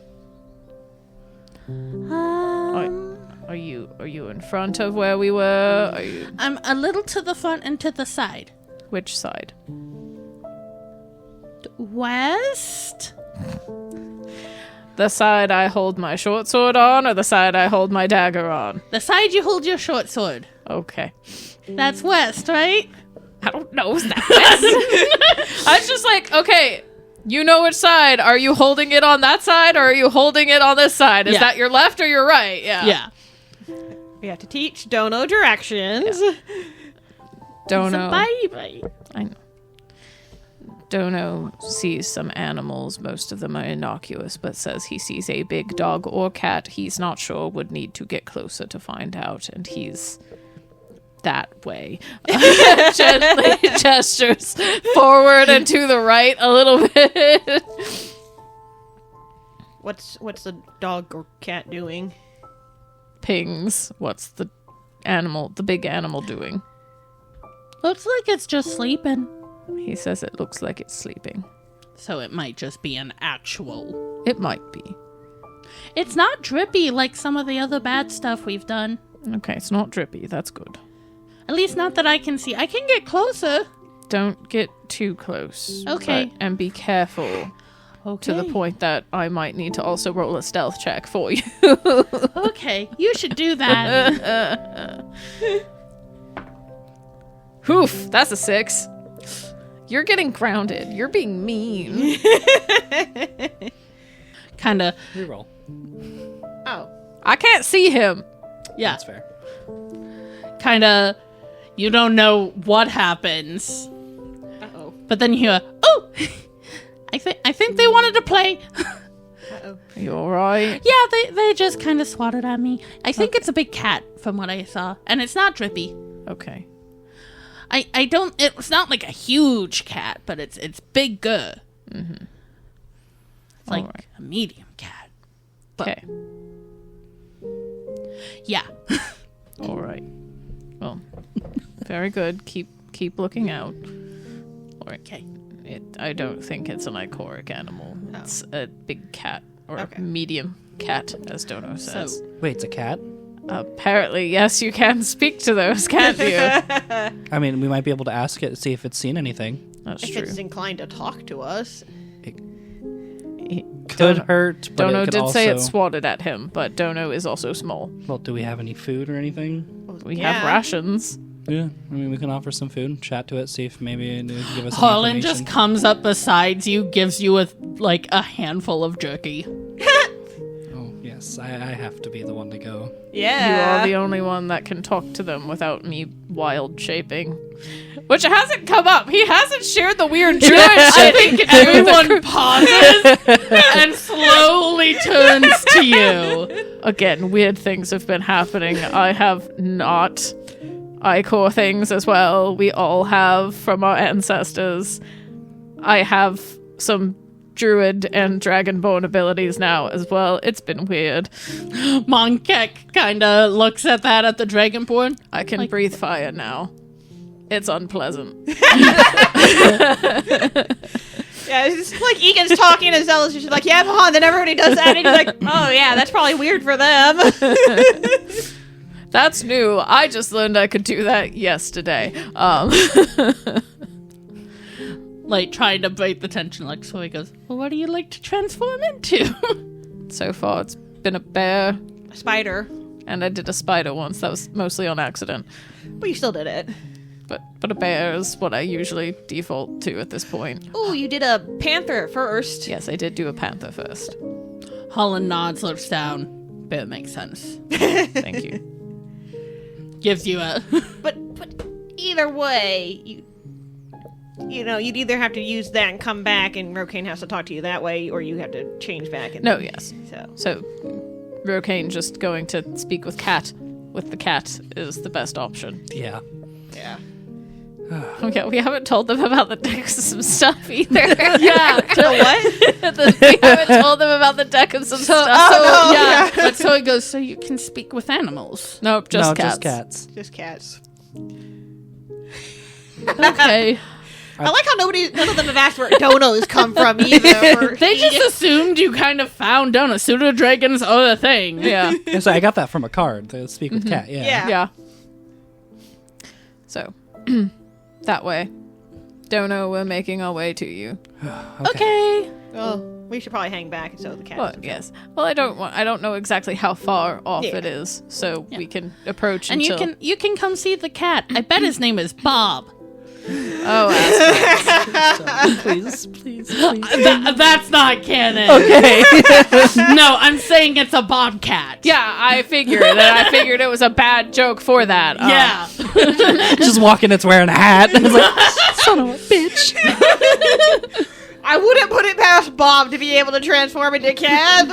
Are you in front of where we were? Are you I'm a little to the front and to the side. which side? West? The side I hold my short sword on, or the side I hold my dagger on? The side you hold your short sword. Okay. That's west, right? I don't know. Is that west? I was just like, okay, you know which side. Are you holding it on that side, or are you holding it on this side? Is that your left or your right? Yeah. Yeah. We have to teach Dono directions. Dono. Baby. I know. Dono sees some animals. Most of them are innocuous, but says he sees a big dog or cat. He's not sure, would need to get closer to find out, and he's that way. Gently gestures forward and to the right a little bit. What's the dog or cat doing? Pings. What's the big animal doing? Looks like it's just sleeping. He says it looks like it's sleeping. So it might just be an actual. It might be. It's not drippy like some of the other bad stuff we've done. Okay, it's not drippy. That's good. At least not that I can see. I can get closer. Don't get too close. Okay. And be careful Okay. to the point that I might need to also roll a stealth check for you. Okay, you should do that. Oof, that's a 6. You're getting grounded. You're being mean. Kinda. Reroll. Oh. I can't see him. Yeah. That's fair. Kinda. You don't know what happens. Uh-oh. But then you hear, oh! I think they wanted to play. Uh-oh. Are you alright? Yeah, they just kind of swatted at me. I think it's a big cat from what I saw. And it's not drippy. Okay. I don't, it's not like a huge cat, but it's bigger. Mm-hmm. It's like Alright. a medium cat. But Okay. yeah. Alright. Well, very good. Keep looking out. Alright. Okay. I don't think it's an icoric animal. Oh. It's a big cat, or Okay. a medium cat, as Dono says. So, Wait, it's a cat? Apparently, yes, you can speak to those, can't you? I mean, we might be able to ask it, see if it's seen anything. That's If true. it's inclined to talk to us. Could hurt, but Dono it could did also... say it swatted at him, but Dono is also small. Well, do we have any food or anything? We Yeah. have rations. Yeah, I mean, we can offer some food, chat to it, see if maybe it can give us some Harlan just information. comes up beside you, gives you like a handful of jerky. Oh, yes, I have to be the one to go. Yeah. You are the only one that can talk to them without me wild shaping. Which hasn't come up. He hasn't shared the weird druid I shit. think everyone pauses and slowly turns to you. Again, weird things have been happening. I have not. Icor things as well. We all have from our ancestors. I have some druid and dragonborn abilities now as well. It's been weird. Monkek kind of looks at that at the dragonborn. I can breathe fire now. It's unpleasant. Yeah, it's just like Egan's talking and Zealous is just like, yeah, Han. Then everybody does that, and he's like, oh yeah, that's probably weird for them. That's new. I just learned I could do that yesterday. Like, trying to break the tension. Like, so he goes, well, what do you like to transform into? So far, it's been a bear, A spider, and I did a spider once. That was mostly on accident. but you still did it. But a bear is what I usually default to at this point. Oh, you did a panther first. Yes, I did do a panther first. Holland nods, looks down. Bear makes sense. Thank you. Gives you a... But either way, you know, you'd either have to use that and come back, and Rokane has to talk to you that way, or you have to change back. And No, yes. So Rokane just going to speak with the cat is the best option. Yeah. yeah. Okay, we haven't told them about the deck of some stuff either. yeah. What? We haven't told them about the deck of some stuff. no. Yeah. But so he goes, so you can speak with animals. Nope, just No, cats. just cats. Just cats. Okay. I like how none of them have asked where donos come from either. They just assumed you kind of found donuts. Pseudo dragons are a thing. Yeah. Yeah, so I got that from a card. The speak with cat. Yeah. Yeah. Yeah. So, that way. Dono, we're making our way to you. Okay. Well, we should probably hang back so the cat. Well, yes. Well, I don't know exactly how far off Yeah. it is, so we can approach And until... you can come see the cat. I bet his name is Bob. Oh, ask Please, please, please. That's not canon. Okay. No, I'm saying it's a bobcat. Yeah, I figured, and I figured it was a bad joke for that. Yeah. Just walking, it's wearing a hat. It's like, son of a bitch. I wouldn't put it past Bob to be able to transform into a cat.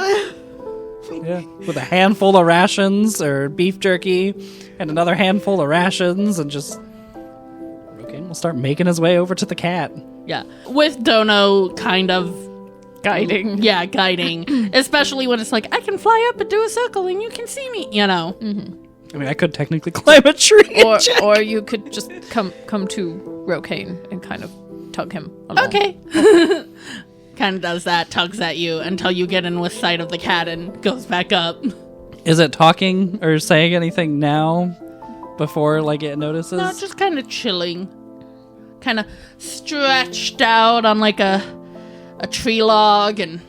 Yeah. With a handful of rations or beef jerky and another handful of rations and just... Okay, we'll start making his way over to the cat. Yeah. With Dono kind of guiding. Yeah, guiding. Especially when it's like, I can fly up and do a circle and you can see me, you know. I mean, I could technically climb a tree. Or you could just come to Rokane and kind of tug him along. Okay. Kind of does that, tugs at you until you get in with sight of the cat and goes back up. Is it talking or saying anything now before, like, it notices? No, just kind of chilling. Kind of stretched out on, like, a tree log and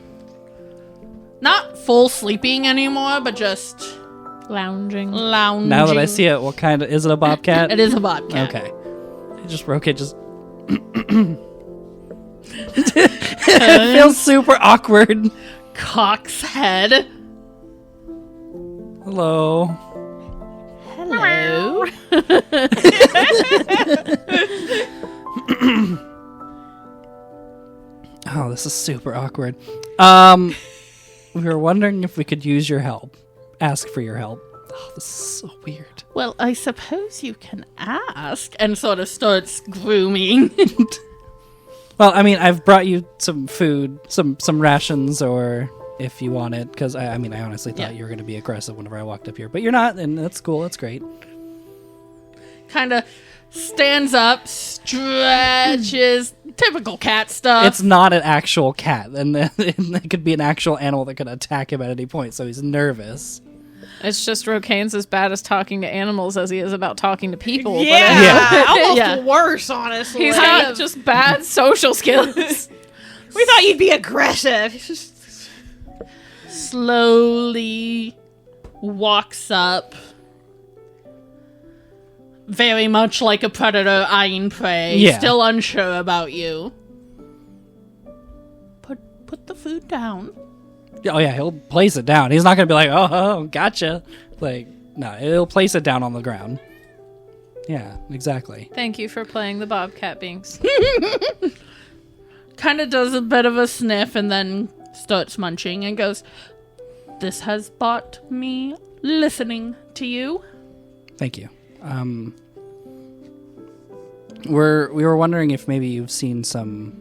not full sleeping anymore, but just Lounging. lounging. Now that I see it, what kind of... Is it a bobcat? It is a bobcat. Okay. It just... It feels super awkward. Cock's head. Hello. Hello. Oh, this is super awkward. We were wondering if we could use your help. Ask for your help. Oh, this is so weird. Well, I suppose you can ask. And sort of starts grooming. Well, I mean, I've brought you some food, some rations, or if you want it, because I honestly thought you were going to be aggressive whenever I walked up here, but you're not, and that's cool. That's great. Kind of stands up, stretches, typical cat stuff. It's not an actual cat, and it could be an actual animal that could attack him at any point, so he's nervous. It's just Rokane's as bad as talking to animals as he is about talking to people. Yeah, almost Yeah. worse, honestly. He's got just bad social skills. We thought you'd be aggressive. Slowly walks up. Very much like a predator eyeing prey. Yeah. Still unsure about you. Put the food down. Oh yeah, he'll place it down. He's not going to be like, oh, gotcha. Like, no, he'll place it down on the ground. Yeah, exactly. Thank you for playing the Bobcat Binks. Kind of does a bit of a sniff and then starts munching and goes, this has bought me listening to you. Thank you. We were wondering if maybe you've seen some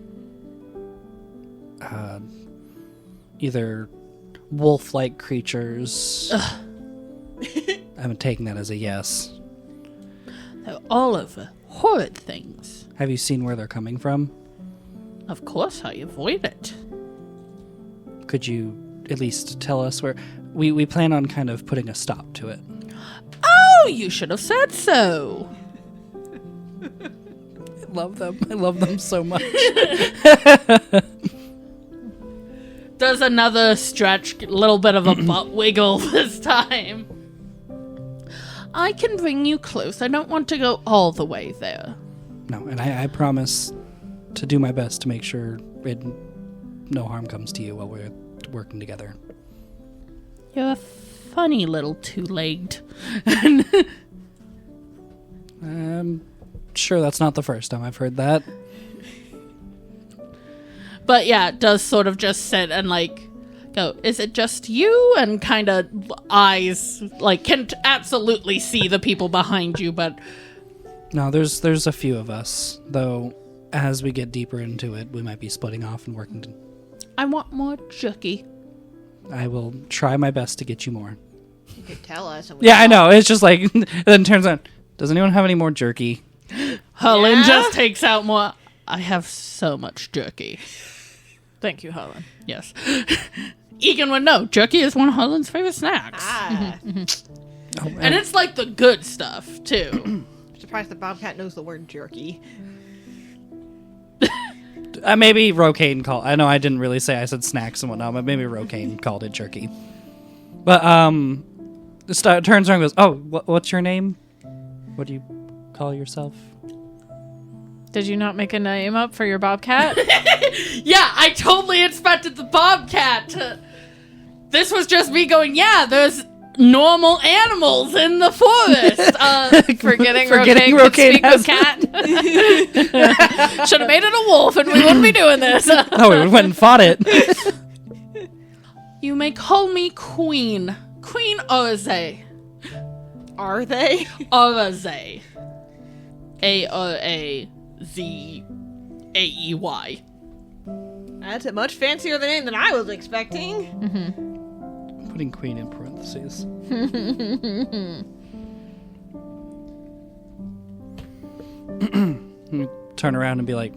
either wolf-like creatures. I'm taking that as a yes. They're all over horrid things. Have you seen where they're coming from? Of course, I avoid it. Could you at least tell us where... We plan on kind of putting a stop to it. Oh, you should have said so. I love them. I love them so much. Does another stretch, little bit of a butt wiggle this time. I can bring you close. I don't want to go all the way there. No, and I promise to do my best to make sure no harm comes to you while we're working together. You're a funny little two-legged. I'm sure that's not the first time I've heard that. But yeah, it does sort of just sit and like go, is it just you? And kind of eyes, like, can absolutely see the people behind you, but... No, there's a few of us, though as we get deeper into it, we might be splitting off and working. I want more jerky. I will try my best to get you more. You could tell us. And we Yeah, I know. It's just like, then turns out, does anyone have any more jerky? Helen Yeah? just takes out more. I have so much jerky. Thank you, Helen. Yes. Egan would know. Jerky is one of Helen's favorite snacks. Ah, Oh, And it's like the good stuff, too. surprised the Bobcat knows the word jerky. maybe Rocaine called. I know I didn't really say I said snacks and whatnot, but maybe Rocaine called it jerky. But turns around and goes, "Oh, what's your name? What do you call yourself?" Did you not make a name up for your bobcat? Yeah, I totally expected the bobcat to... This was just me going, yeah, there's normal animals in the forest. Forgetting Forgetting Rocaine could Rocaine speak has- with cat. Should have made it a wolf and we wouldn't be doing this. Oh, we went and fought it. You may call me Queen. Queen Orze. Are they? Orze. Arazaey. That's a much fancier name than I was expecting. Putting queen in parentheses. Turn around and be like,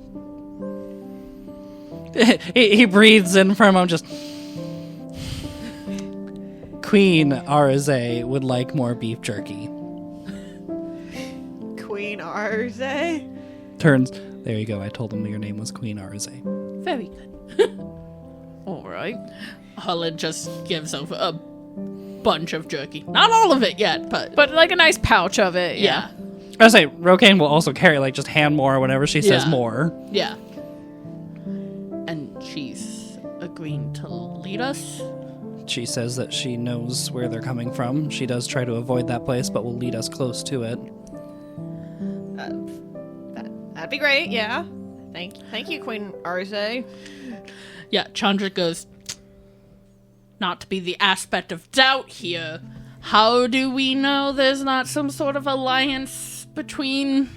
he breathes in for a moment, just, Queen Arze would like more beef jerky. Queen Arze. Turns, there you go, I told him your name was Queen Arze. Very good. All right. Helen just gives over a bunch of jerky. Not all of it yet, but But like a nice pouch of it. yeah. I was say, Rocaine will also carry, like, just hand more whenever she says Yeah. more. Yeah. And she's agreeing to lead us. She says that she knows where they're coming from. She does try to avoid that place, but will lead us close to it. That'd be great, yeah. Thank you, Queen Arze. Yeah, Chandra goes, not to be the aspect of doubt here, how do we know there's not some sort of alliance between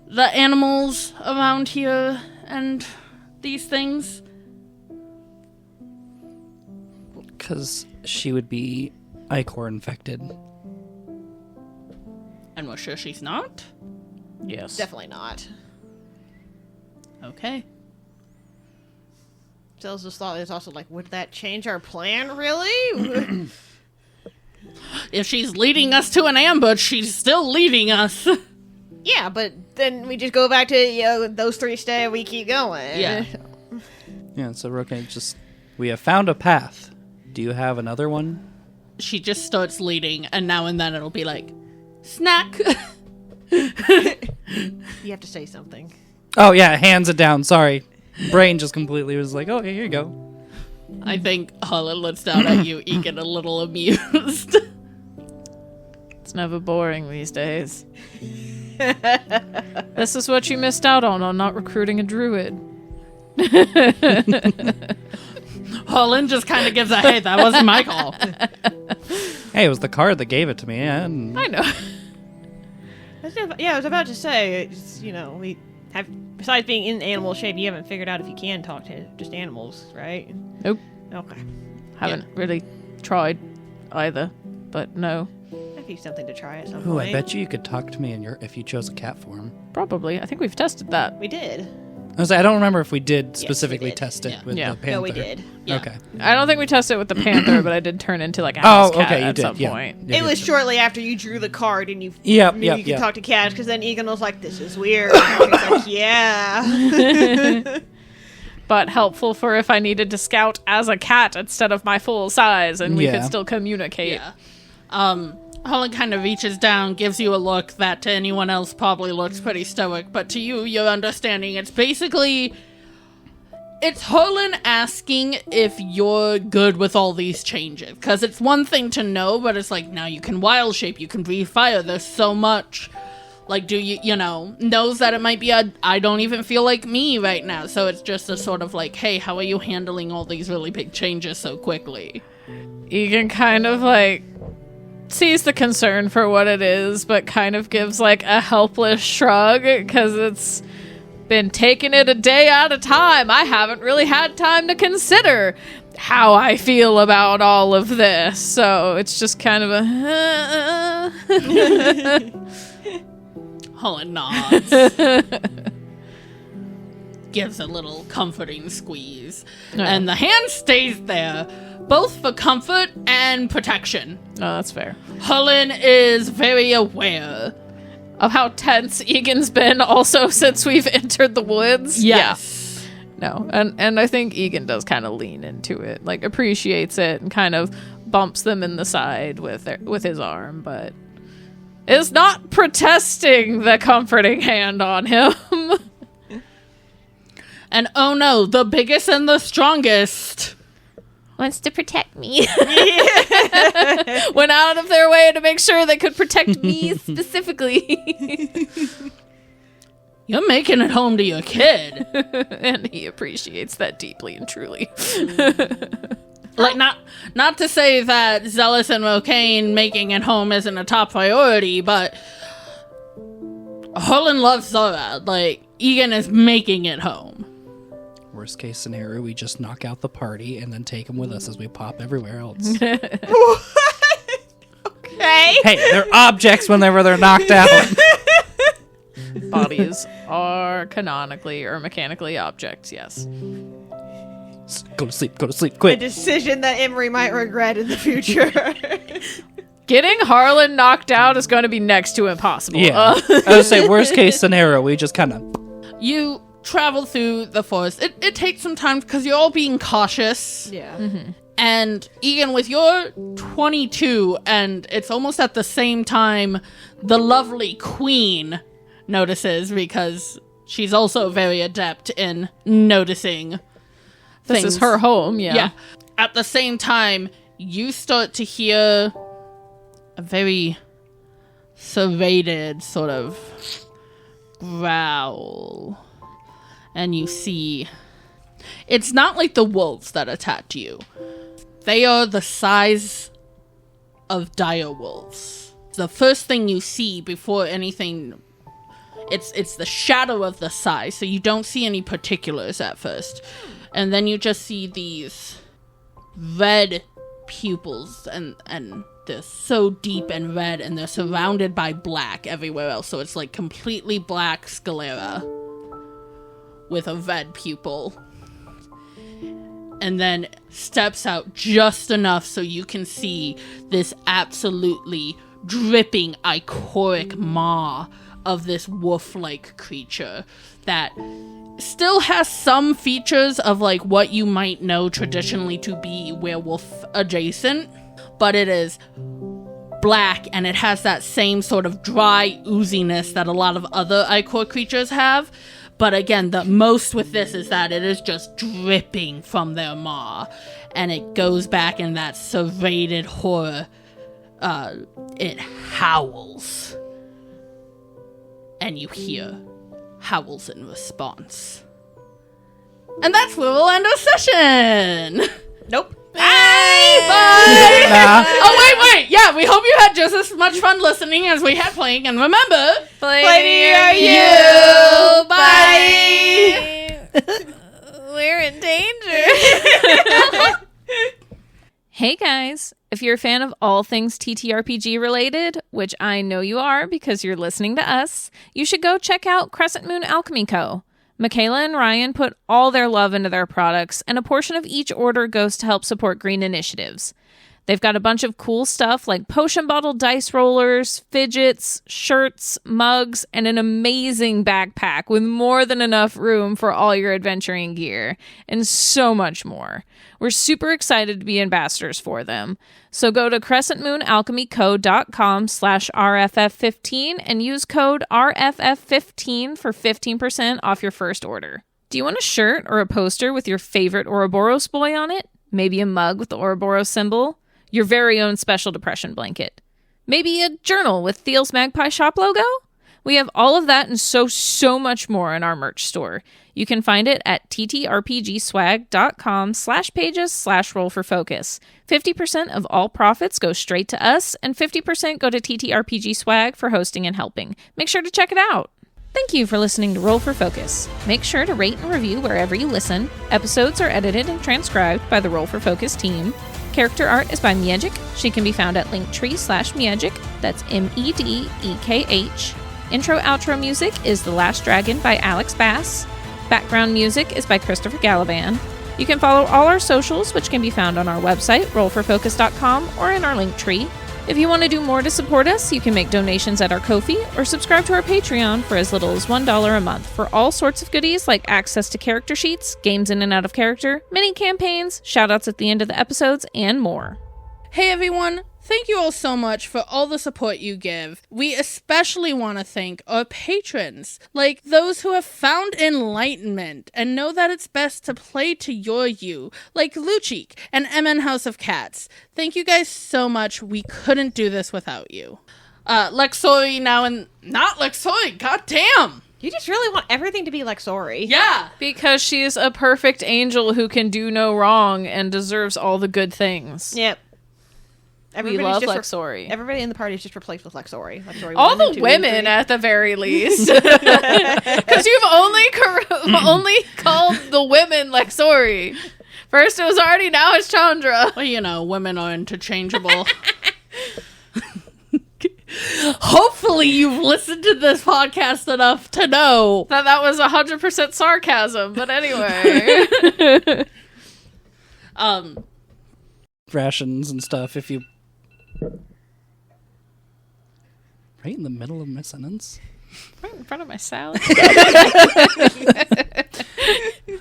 the animals around here and these things? Because she would be Ichor infected. And we're sure she's not? Yes. Definitely not. Okay. Zel's just thought it's also like, would that change our plan, really? If she's leading us to an ambush, she's still leading us. Yeah, but then we just go back to, those three stay and we keep going. Yeah. Yeah, so Rocaine just... We have found a path. Do you have another one? She just starts leading, and now and then it'll be like, snack. You have to say something. Oh, yeah, hands it down. Sorry. Brain just completely was like, oh, here you go. I think Helen looks down at you, Egan, a little amused. It's never boring these days. This is what you missed out on not recruiting a druid. Helen just kind of gives a, hey, that wasn't my call. Hey, it was the card that gave it to me. And I know. Yeah, I was about to say, it's, we have, besides being in animal shape, you haven't figured out if you can talk to just animals, right? Nope. Okay. Haven't really tried either, but no. That'd be something to try at some ooh, point. I bet you could talk to me if you chose a cat form. Probably. I think we've tested that. We did. I don't remember if we did specifically did. test it Yeah. with Yeah. the panther. No, we did. Yeah. Okay. I don't think we tested it with the panther, but I did turn into like a Oh, house cat okay, you at did. some Yeah. point. Yeah, It yeah. was shortly after you drew the card and you Yep, knew yep, you could yep. talk to cats, because then Egan was like, this is weird. And he was like, yeah. But helpful for if I needed to scout as a cat instead of my full size, and we Yeah. could still communicate. Yeah. Holland kind of reaches down, gives you a look that to anyone else probably looks pretty stoic, but to you, you're understanding it's basically... It's Holland asking if you're good with all these changes. Because it's one thing to know, but it's like, now you can wild shape, you can breathe fire, there's so much. Like, do you know, knows that it might be I don't even feel like me right now. So it's just a sort of like, hey, how are you handling all these really big changes so quickly? Egan kind of like sees the concern for what it is, but kind of gives like a helpless shrug because it's been taking it a day at a time. I haven't really had time to consider how I feel about all of this, so it's just kind of a Holland nods. Gives a little comforting squeeze. Yeah. And the hand stays there, both for comfort and protection. No, that's fair. Holland is very aware. Of how tense Egan's been also since we've entered the woods. Yes. Yeah. No. And I think Egan does kind of lean into it, like appreciates it and kind of bumps them in the side with his arm, but is not protesting the comforting hand on him. And oh no, the biggest and the strongest Wants to protect me. Went out of their way to make sure they could protect me specifically. You're making it home to your kid. And he appreciates that deeply and truly. Like, not to say that Zealous and Rocane making it home isn't a top priority, but Holland loves Zora. Like, Egan is making it home. Worst case scenario, we just knock out the party and then take them with us as we pop everywhere else. Okay. Hey, they're objects whenever they're knocked out. Bodies are canonically or mechanically objects, yes. Go to sleep, A quick. decision that Emery might regret in the future. Getting Harlan knocked out is going to be next to impossible. Yeah. I would say worst case scenario, we just kind of... You travel through the forest. It takes some time because you're all being cautious. Yeah. And Egan, with your 22, and it's almost at the same time the lovely queen notices, because she's also very adept in noticing This things. is her home, Yeah. At the same time, you start to hear a very serrated sort of growl. And you see, it's not like the wolves that attacked you. They are the size of dire wolves. The first thing you see before anything, it's the shadow of the size, so you don't see any particulars at first. And then you just see these red pupils, and they're so deep and red, and they're surrounded by black everywhere else. So it's like completely black sclera with a red pupil. And then steps out just enough so you can see this absolutely dripping ichoric maw of this wolf-like creature that still has some features of like what you might know traditionally to be werewolf adjacent, but it is black and it has that same sort of dry ooziness that a lot of other ichor creatures have. But again, the most with this is that it is just dripping from their maw, and it goes back in that serrated horror. It howls, and you hear howls in response. And that's where we'll end our session. Nope. Bye! Bye! Oh, wait! Yeah, we hope you had just as much fun listening as we had playing, and remember... Play are you. Bye! We're in danger. Hey guys, if you're a fan of all things TTRPG related, which I know you are because you're listening to us, you should go check out Crescent Moon Alchemy Co. Michaela and Ryan put all their love into their products, and a portion of each order goes to help support green initiatives. They've got a bunch of cool stuff like potion bottle dice rollers, fidgets, shirts, mugs, and an amazing backpack with more than enough room for all your adventuring gear, and so much more. We're super excited to be ambassadors for them. So go to crescentmoonalchemyco.com/RFF15 and use code RFF15 for 15% off your first order. Do you want a shirt or a poster with your favorite Ouroboros boy on it? Maybe a mug with the Ouroboros symbol? Your very own special depression blanket. Maybe a journal with Thiel's Magpie Shop logo? We have all of that and so much more in our merch store. You can find it at ttrpgswag.com/pages/roll4focus. 50% of all profits go straight to us, and 50% go to TTRPG Swag for hosting and helping. Make sure to check it out. Thank you for listening to Roll for Focus. Make sure to rate and review wherever you listen. Episodes are edited and transcribed by the Roll for Focus team. Character art is by Miedek. She can be found at linktree/Miedek. That's MEDEKH. Intro-outro music is The Last Dragon by Alex Bass. Background music is by Christopher Galavan. You can follow all our socials, which can be found on our website, rollforfocus.com, or in our link tree. If you want to do more to support us, you can make donations at our Ko-fi or subscribe to our Patreon for as little as $1 a month for all sorts of goodies like access to character sheets, games in and out of character, mini campaigns, shoutouts at the end of the episodes, and more. Hey everyone, thank you all so much for all the support you give. We especially want to thank our patrons, like those who have found enlightenment and know that it's best to play to your you, like Luchik and MN House of Cats. Thank you guys so much. We couldn't do this without you. Lexori now and not Lexori, goddamn! You just really want everything to be like Sori. Yeah! Because she is a perfect angel who can do no wrong and deserves all the good things. Yep. We love Lexori. Everybody in the party is just replaced with Lexori. All the women, at the very least. Because you've only called the women Lexori. First it was Artie, now it's Chandra. Well, you know, women are interchangeable. Hopefully you've listened to this podcast enough to know that was 100% sarcasm, but anyway. Rations and stuff if you... Right in the middle of my sentence? Right in front of my salad.